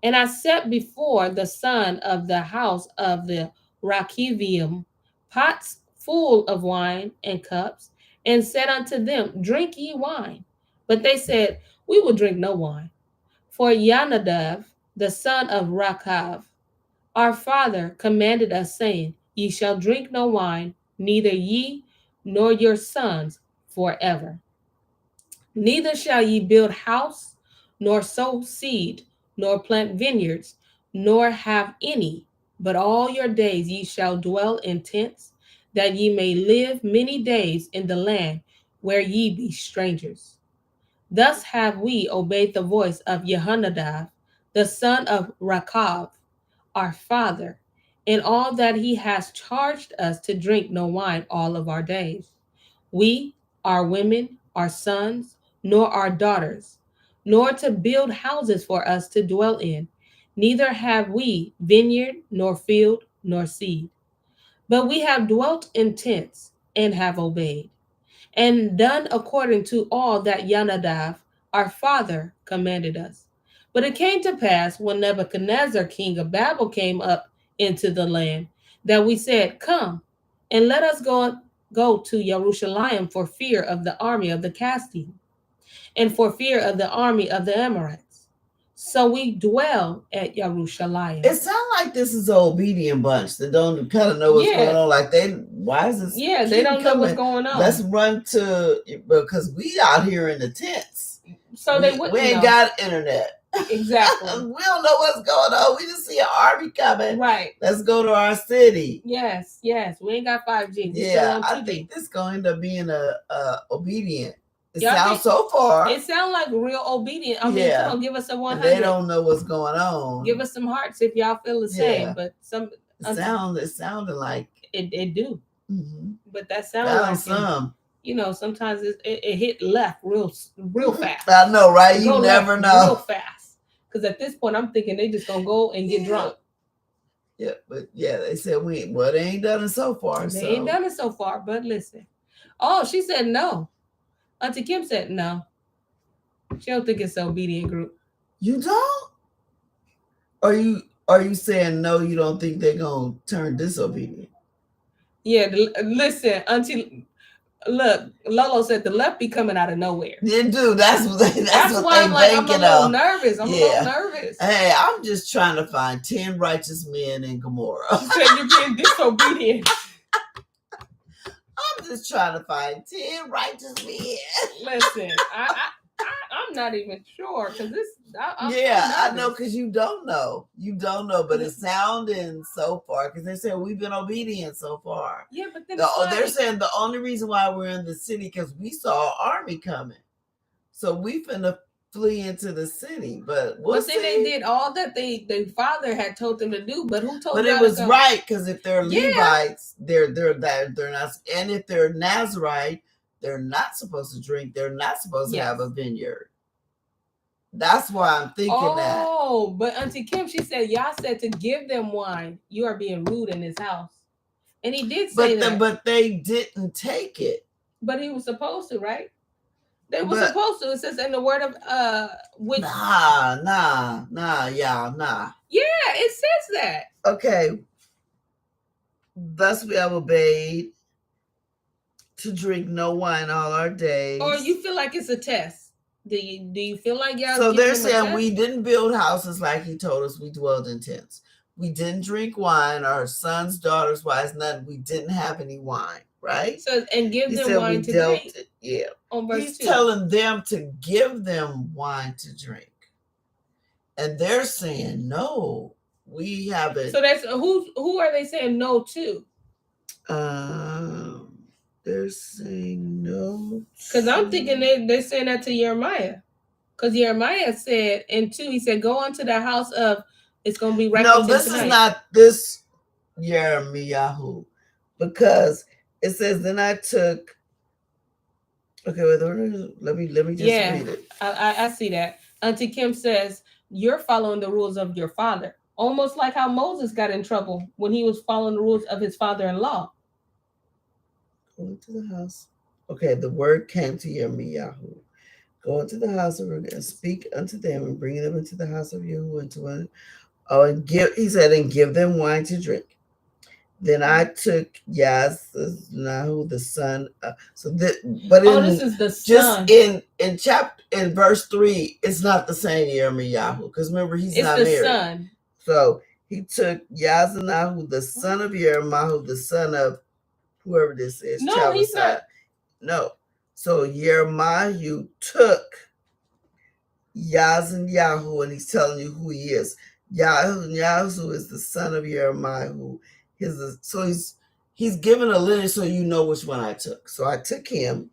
And I set before the son of the house of the Rekavium pots full of wine and cups, and said unto them, drink ye wine. But they said, we will drink no wine. For Yonadav, the son of Rekav, our father, commanded us, saying, ye shall drink no wine, neither ye nor your sons forever. Neither shall ye build house, nor sow seed, nor plant vineyards, nor have any, but all your days ye shall dwell in tents, that ye may live many days in the land where ye be strangers. Thus have we obeyed the voice of Yehonadav, the son of Rekav, our father, in all that he has charged us to drink no wine all of our days. We, our women, our sons, nor our daughters, nor to build houses for us to dwell in, neither have we vineyard, nor field, nor seed. But we have dwelt in tents, and have obeyed, and done according to all that Yonadav, our father, commanded us. But it came to pass, when Nebuchadnezzar, king of Babel, came up into the land, that we said, come, and let us go to Jerusalem for fear of the army of the Chaldeans, and for fear of the army of the Amorites. So we dwell at Jerusalem.
It sounds like this is an obedient bunch that don't kind of know what's going on. Like, why is this?
Yeah, they don't know what's going on.
Let's run because we out here in the tents.
So we
ain't got internet.
Exactly.
We don't know what's going on. We just see an army coming.
Right.
Let's go to our city.
Yes. We ain't got 5G.
Yeah, I think this is going to end up being a obedient. It sounds so far.
It sounds like real obedient. I mean, come on, give us a 100.
They don't know what's going on.
Give us some hearts if y'all feel the same. But it
sounded like
it do.
Mm-hmm.
But that sounds like
some.
You know, sometimes it hit left real fast.
I know, right? You never know.
Real fast. Because at this point, I'm thinking they just gonna go and get drunk.
Yeah, but they said they ain't done it so far.
They ain't done it so far. But listen, she said no. Auntie Kim said no. She don't think it's an obedient group.
You don't? Are you saying no? You don't think they're gonna turn disobedient?
Yeah. Listen, Auntie. Look, Lolo said the left be coming out of nowhere.
Yeah, dude, that's what
why I'm like, I'm a little nervous. I'm a little nervous.
Hey, I'm just trying to find 10 righteous men in Gomorrah.
She said you're being disobedient.
I'm just trying to find 10 righteous men.
Listen, I'm not even sure because this.
I know because you don't know, but it's sounding so far because they said we've been obedient so far.
Yeah, but then
they're saying the only reason why we're in the city because we saw an army coming, so we finna flee into the city. But
then they did all that their father had told them to do. But who told them?
But it was right because if they're Levites, they're not, and if they're Nazarite, they're not supposed to drink. They're not supposed to have a vineyard. That's why I'm thinking that.
Oh, but Auntie Kim, she said, y'all said to give them wine. You are being rude in this house. And he did say that.
But they didn't take it.
But he was supposed to, right? They were supposed to. It says in the word of which.
Nah.
Yeah, it says that.
Okay. Thus we have obeyed to drink no wine all our days.
Or you feel like it's a test? Do you feel like y'all?
So they're saying we didn't build houses like he told us. We dwelled in tents. We didn't drink wine. Our sons, daughters, wives, nothing. We didn't have any wine, right?
So and give them wine to drink.
Yeah.
On verse
He's
2.
telling them to give them wine to drink, and they're saying no. We haven't.
So that's who are they saying no to?
They're saying no.
Because I'm thinking they're saying that to YirmeYahu. Because YirmeYahu said in 2, he said, go on to the house of, it's going to be right.
No, this is not this YirmeYahu. Because it says, then I took. Okay, wait, let me just read it.
I see that. Auntie Kim says, you're following the rules of your father. Almost like how Moses got in trouble when he was following the rules of his father-in-law.
Go into the house. Okay, the word came to YirmeYahu. Go into the house and speak unto them and bring them into the house of Yahuwah and give them wine to drink. Then I took Yahu the son. This is the son. Just in verse 3, it's not the same YirmeYahu because remember he's not married. It's the son. So he took Yazanahu the son of YirmeYahu the son of whoever this is.
No, he's not.
No. So YirmeYahu took Yazanahu, and he's telling you who he is. Yahu is the son of YirmeYahu. He's given a lineage so you know which one I took. So I took him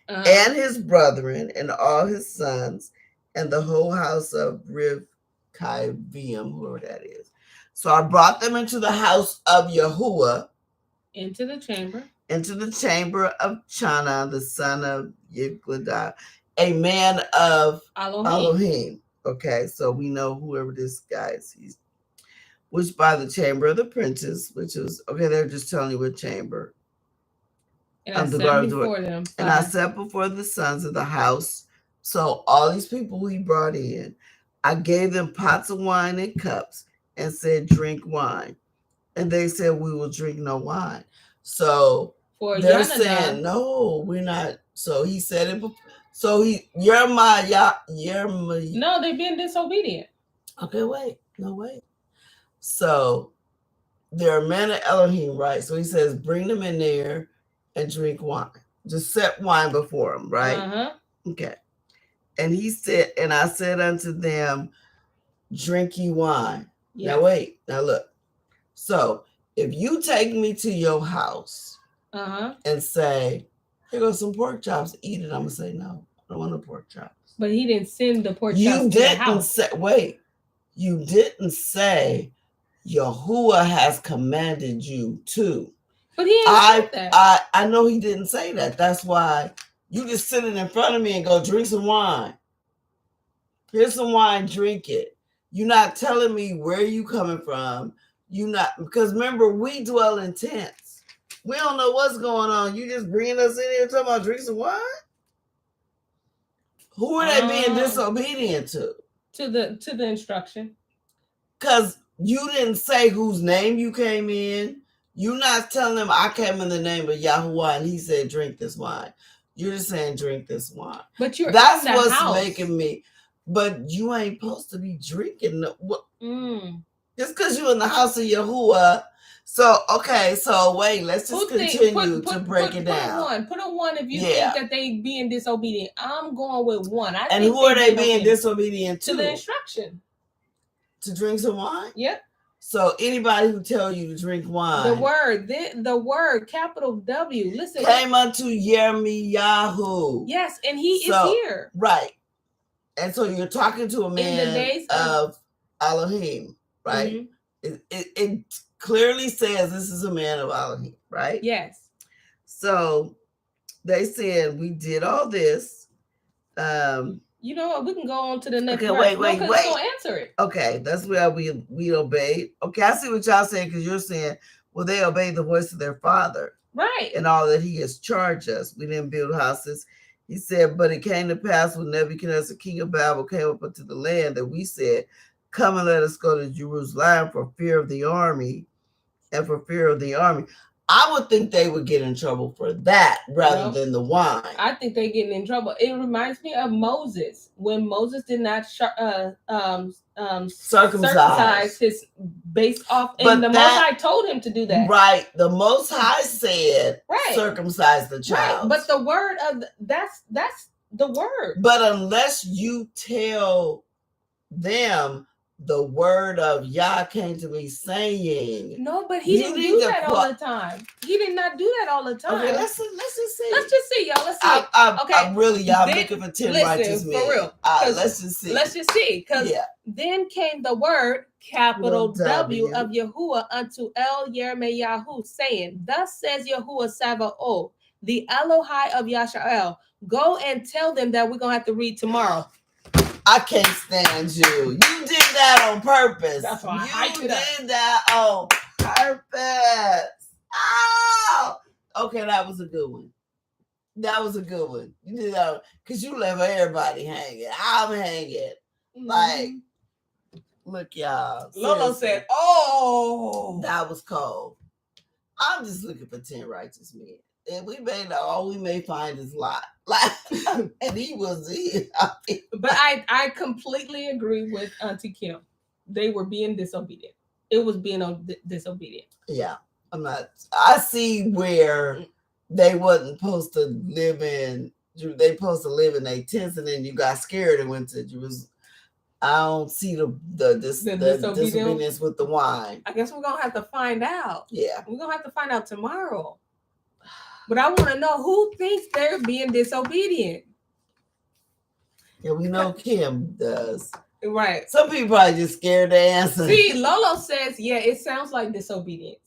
and his brethren and all his sons and the whole house of Rivkaivium, whoever that is. So I brought them into the house of Yahuwah.
Into the chamber
of Chana, the son of Yigladah, a man of Elohim. Okay, so we know whoever this guy is. Which by the chamber of the princes, which was they're just telling you what chamber.
And I set before them.
And I set before the sons of the house. So all these people he brought in, I gave them pots of wine and cups and said, drink wine. And they said, we will drink no wine. So they're saying, no, we're not. So he said it before. So YirmeYahu.
No, they've been disobedient.
Okay, wait. So there are men of Elohim, right? So he says, bring them in there and drink wine. Just set wine before them, right? Okay. And he said, and I said unto them, drink ye wine. Yes. Now wait, now look. So if you take me to your house and say, Here goes some pork chops. Eat it. I'm gonna say no. I don't want no pork chops.
But he didn't send the pork chops
You
to the
didn't
house.
say. Wait. You didn't say Yahuwah has commanded you to.
But he ain't said that.
I know he didn't say that. That's why you just sitting in front of me and go drink some wine. Here's some wine, drink it. You're not telling me where you coming from. You not, because remember, we dwell in tents. We don't know what's going on. You just bringing us in here talking about drink some wine? Who are they being disobedient to?
To the instruction.
Because you didn't say whose name you came in. You're not telling them I came in the name of Yahuwah and he said drink this wine. You're just saying drink this wine.
But
that's
in the
what's
house.
making me. But you ain't supposed to be drinking. Just because you're in the house of Yahuwah. So okay, so wait, let's just continue to break it down.
Put a 1 if you think that they being disobedient. I'm going with 1.
And who are they being disobedient to?
To the instruction.
To drink some wine?
Yep.
So anybody who tell you to drink wine,
the word capital W. Listen,
came unto YirmeYahu.
Yes, and he is here.
Right, and so you're talking to a man in the days of Elohim, right? Mm-hmm. It clearly says this is a man of Elohim, right?
Yes.
So they said we did all this.
You know what? We can go on to the next.
Okay, wait.
We're gonna answer it.
Okay, that's where we obeyed. Okay, I see what y'all saying because you're saying, well, they obeyed the voice of their father,
right?
And all that he has charged us. We didn't build houses. He said, but it came to pass when Nebuchadnezzar, king of Babel, came up into the land that we said, come and let us go to Jerusalem for fear of the army, and for fear of the army. I would think they would get in trouble for that rather than the wine.
I think they're getting in trouble. It reminds me of Moses when Moses did not circumcise his based off, and the Most High told him to do that.
Right, the Most High said, circumcise the child.
Right, but the word of that's the word.
But unless you tell them the word of Yah came to me saying.
No, but he didn't do that all the time. He did not do that all the time.
Okay, let's just see.
Let's just see, y'all. Let's see.
Okay. I'm really, y'all looking for 10 righteous men.
For real.
Let's just see.
Let's just see. Because then came the word, capital W of Yahuwah unto YirmeYahu, saying, thus says Yahuwah Sabaoth, the Elohai of Yashael, go and tell them that we're going to have to read tomorrow.
I can't stand you. You did that on purpose.
That's why
you did that on purpose. Oh, okay, that was a good one. You did that because you left everybody hanging. I'm hanging. Like, look, y'all.
Lolo said, "Oh,
that was cold." I'm just looking for 10 righteous men. And all we may find is Lot. And he was it.
But I completely agree with Auntie Kim. They were being disobedient. It was being disobedient.
Yeah. I see where they wasn't supposed to live in. They supposed to live in their tents, and then you got scared and went to Jerusalem. I don't see the disobedience with the wine.
I guess we're gonna have to find out.
Yeah.
We're gonna have to find out tomorrow. But I want to know who thinks they're being disobedient.
Yeah, we know Kim does.
Right.
Some people probably just scared to answer.
See, Lolo says, yeah, it sounds like disobedience.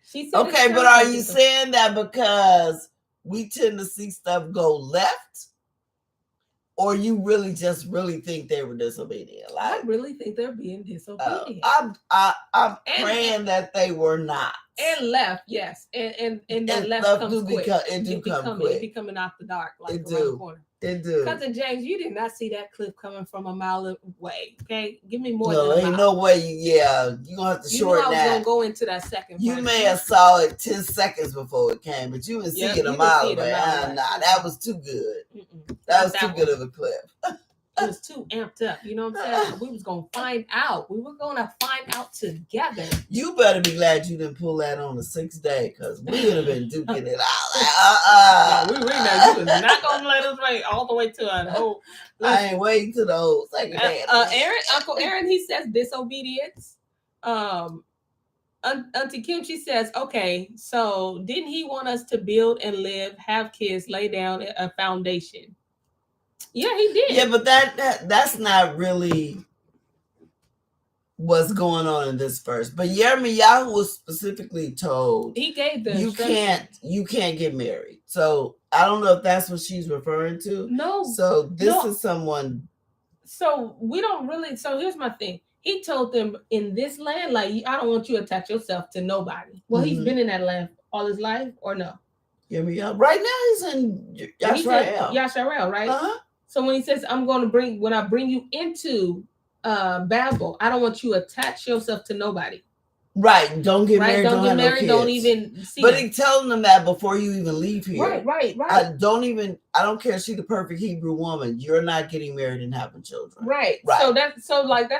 She said,
okay, but are you saying that because we tend to see stuff go left? Or you really think they were disobedient?
I really think they're being disobedient.
I'm praying that they were not.
And left, yes. And that left comes quick. It becoming off the dark, like around the corner.
It do.
Cousin James, you did not see that clip coming from a mile away. Okay, give me more.
No, ain't no way. You're gonna have to shorten that.
I was gonna go into that second.
You may have saw it 10 seconds before it came, but you didn't see it a mile away. Nah, that was too good. That was too good of a clip.
It was too amped up. You know what I'm saying? We was gonna find out. We were gonna find out together.
You better be glad you didn't pull that on the 6th day, because we would have been duking it out.
Like, we really know you was not gonna let us wait all the way to a whole.
I ain't waiting to the whole second day.
Uncle Aaron, he says disobedience. Auntie Kim, she says, okay, so didn't he want us to build and live, have kids, lay down a foundation? Yeah, he did.
Yeah, but that's not really what's going on in this verse. But YirmeYahu was specifically told
he gave the
you can't get married. So I don't know if that's what she's referring to.
No.
So this is someone.
So we don't really. So here's my thing. He told them in this land, like, I don't want you to attach yourself to nobody. Well, he's been in that land all his life, or no?
YirmeYahu. Right now he's in Yasharel.
Yasharel, right? So when he says, when I bring you into Babel, I don't want you to attach yourself to nobody.
Right. Don't get married.
Don't get married. Don't even see.
But he's telling them that before you even leave here.
Right.
I don't care if she's the perfect Hebrew woman. You're not getting married and having children.
Right. So that's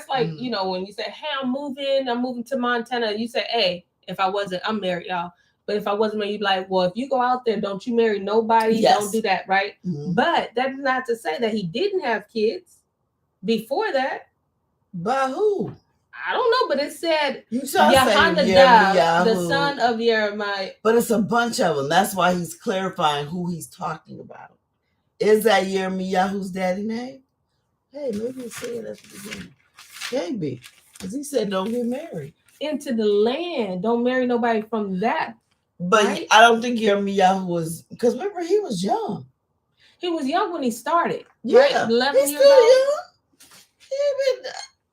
like, you know, when you say, hey, I'm moving to Montana. You say, hey, I'm married, y'all. But if I wasn't married, you'd be like, well, if you go out there, don't you marry nobody. Yes. Don't do that, right? But that's not to say that he didn't have kids before that.
By who?
I don't know, but it said
YirmeYahu,
the son of Jeremiah.
But it's a bunch of them. That's why he's clarifying who he's talking about. Is that YirmeYahu's daddy name? Hey, maybe it's saying at the beginning. Can't be. Because he said don't get married.
Into the land. Don't marry nobody from that.
But right? I don't think YirmeYahu was, because remember, he was young.
He was young when he started.
Yeah.
Right? 11
he's
years old.
Young.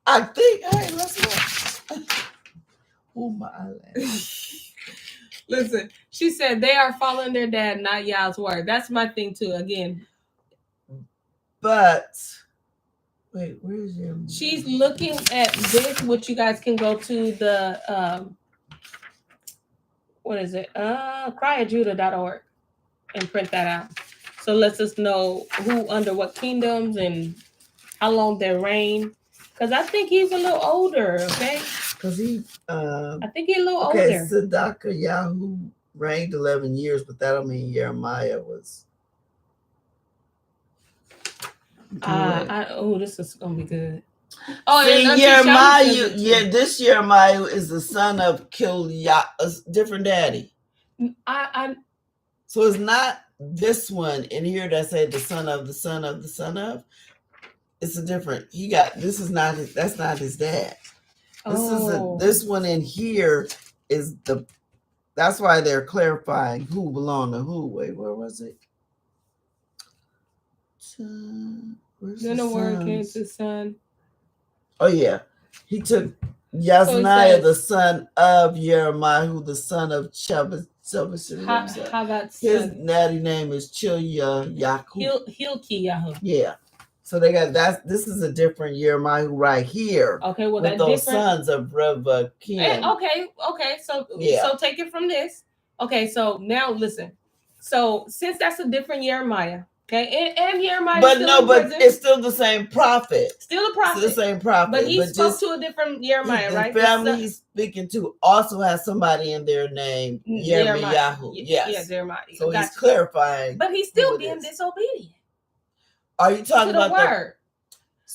I think, hey, let's go. Oh, my.
Listen, she said they are following their dad, not Yah's word. That's my thing, too, again.
But, wait, where's your...
She's looking at this, which you guys can go to the, what is it? cryofjudah.org and print that out. So lets us know who under what kingdoms and how long they reign. Because I think he's a little older, okay?
Because
I think he's a little older.
Okay, YirmeYahu reigned 11 years, but that don't mean Jeremiah was.
This is gonna be good. Oh,
see, YirmeYahu, this YirmeYahu is the son of a different daddy. So it's not this one in here that said the son of the son of the son of. It's a different. That's not his dad. This one in here is the. That's why they're clarifying who belonged to who. Wait, where was it?
Then the word came to son.
Oh yeah, he took Yazaniah, the son of YirmeYahu, the son of His daddy name is
YirmeYahu.
Yeah. So they got that. This is a different YirmeYahu right here.
Okay, well,
with those sons of Rev Kim.
Okay. So take it from this. Okay, so now listen. So since that's a different Jeremiah, okay, and Jeremiah, but
it's still the same prophet.
Still a prophet.
Still the same prophet.
But he spoke to a different Jeremiah, right?
The family he's speaking to also has somebody in their name, YirmeYahu. Yes.
Yeah, Jeremiah.
So he's clarifying.
But he's still being disobedient.
Are you talking about
the word?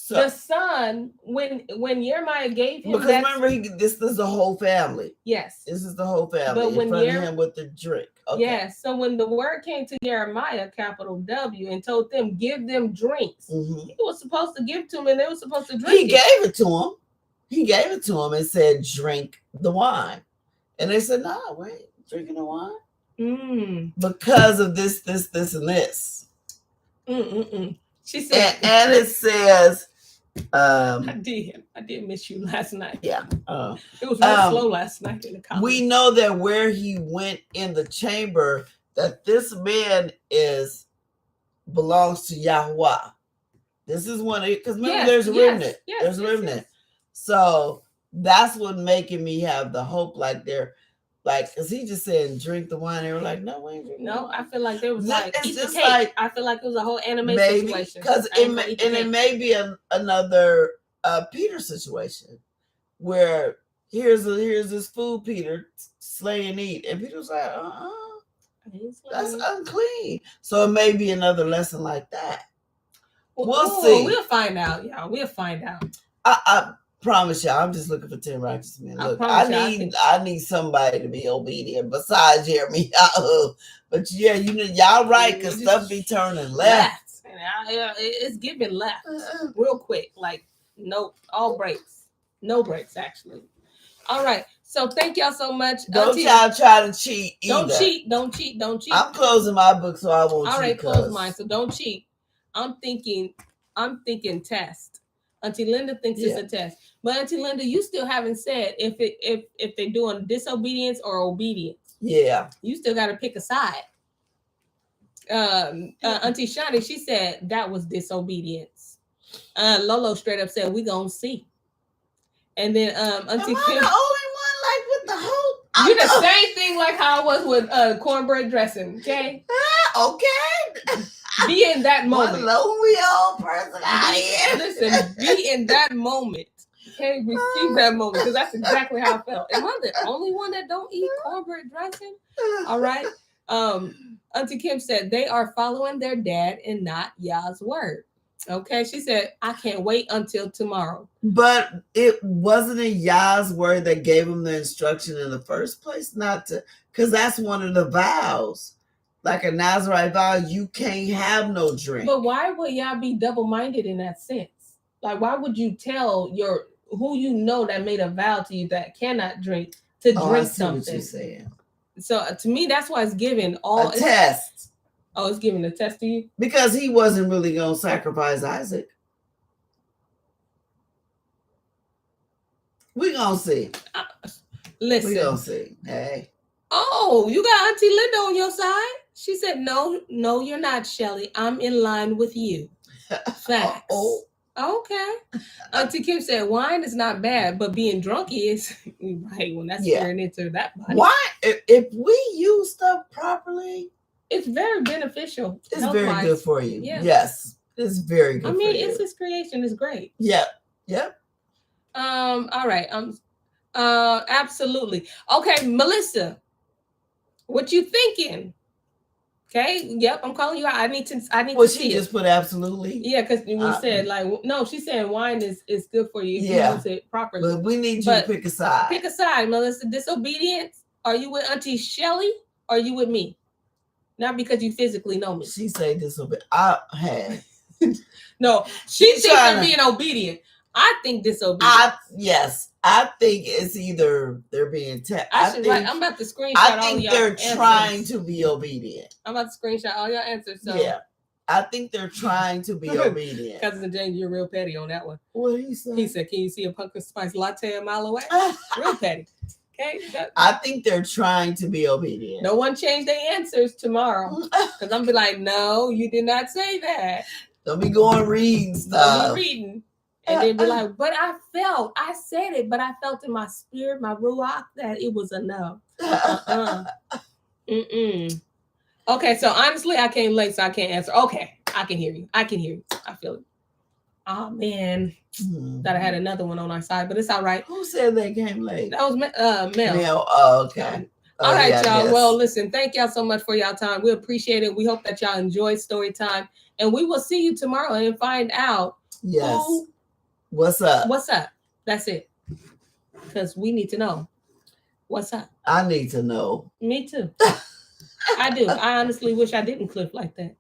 The son, when Jeremiah gave him,
because remember, this is the whole family.
Yes,
this is the whole family.
But when
him with the drink, okay.
Yes. So when the word came to Jeremiah, capital W, and told them give them drinks, he was supposed to give to them, and they were supposed to drink.
He gave it to him. He gave it to him and said, "Drink the wine," and they said, "No, wait, drinking the wine because of this, and this."
She said,
and it says,
I did miss you last night.
Yeah.
It was real slow last night in the comments.
We know that where he went in the chamber, that this man belongs to Yahweh. This is one, because remember, there's a remnant. There's a remnant. So that's what making me have the hope, because he just said drink the wine. They were like, no, we ain't drinking.
No, I feel like there was I feel like it was a whole anime situation.
Because it may be another Peter situation where here's this food, Peter, slay and eat. And Peter was like, that's unclean. So it may be another lesson like that. We'll see.
We'll find out, y'all. We'll find out.
promise y'all, I'm just looking for 10 righteous men. Look,
I
need somebody to be obedient besides YirmeYahu. But yeah, y'all right, because stuff be turning left.
It's giving left real quick. Like, no, all breaks. No breaks, actually. All right. So thank y'all so much.
Don't y'all try to cheat either.
Don't cheat.
I'm closing my book so I won't cheat.
All right, close mine. So don't cheat. I'm thinking test. Auntie Linda thinks it's a test. But Auntie Linda, you still haven't said if they're doing disobedience or obedience.
Yeah.
You still got to pick a side. Auntie Shani, she said that was disobedience. Lolo straight up said we gonna see. And then Auntie
Kim,
the
only one like with the hope.
You the same thing like how I was with cornbread dressing. Okay.
Okay.
Be in that moment.
One lonely old person out here.
Listen, be in that moment. Okay, receive that moment because that's exactly how I felt. Am I the only one that don't eat cornbread dressing? All right. Auntie Kim said they are following their dad and not Yah's word. Okay, she said, I can't wait until tomorrow.
But it wasn't a Yah's word that gave him the instruction in the first place, not to, because that's one of the vows. Like a Nazarite vow, you can't have no drink.
But why would y'all be double-minded in that sense? Like, why would you tell who you know that made a vow to you that cannot drink to drink something?
What you're saying.
So to me, that's why it's giving
a test.
Oh, it's giving a test to you?
Because he wasn't really going to sacrifice Isaac. We're going to see.
Listen.
We're going to see. Hey.
Oh, you got Auntie Linda on your side? She said, no, you're not, Shelly. I'm in line with you. Facts.
Oh.
Okay. Auntie Kim said, wine is not bad, but being drunk is. Right, when that's tearing into that body.
Why? If we use stuff properly,
it's very beneficial.
It's very good for you. Yeah. Yes. It's very good. I mean,
it's his creation. It's great.
Yep. Yep.
All right. Absolutely. Okay, Melissa. What you thinking? Okay. Yep. I'm calling you out. I need to see
she just put absolutely.
Yeah, because we said no. She's saying wine is good for you if you use it properly.
But we need you to pick a side.
Pick a side, Melissa. Disobedience. Are you with Auntie Shelly? Or are you with me? Not because you physically know me.
She say disobedient. I had.
No, she thinks they're being obedient. I think disobedient.
I think it's either they're being
I'm about to screenshot all y'all.
I think they're trying to be obedient.
I'm about to screenshot all your answers. So
yeah, I think they're trying to be obedient.
Cousin James, you're real petty on that one.
What did he say?
He said, "Can you see a pumpkin spice latte a mile away?" Real petty. Okay.
I think they're trying to be obedient.
No one change their answers tomorrow because I'm be like, no, you did not say that.
Don't be going reading stuff.
Don't be reading. And they'd be like, but I said it, but I felt in my spirit, my ruach, that it was enough. Okay, so honestly, I came late, so I can't answer. Okay, I can hear you. I feel it. Oh, man. Thought I had another one on our side, but it's all right.
Who said they came late?
That was Mel.
Mel, oh, okay.
All right, y'all. Yes. Well, listen, thank y'all so much for y'all time. We appreciate it. We hope that y'all enjoyed story time. And we will see you tomorrow and find out
what's up.
What's up? That's it. Because we need to know. What's up?
I need to know.
Me too. I do. I honestly wish I didn't clip like that.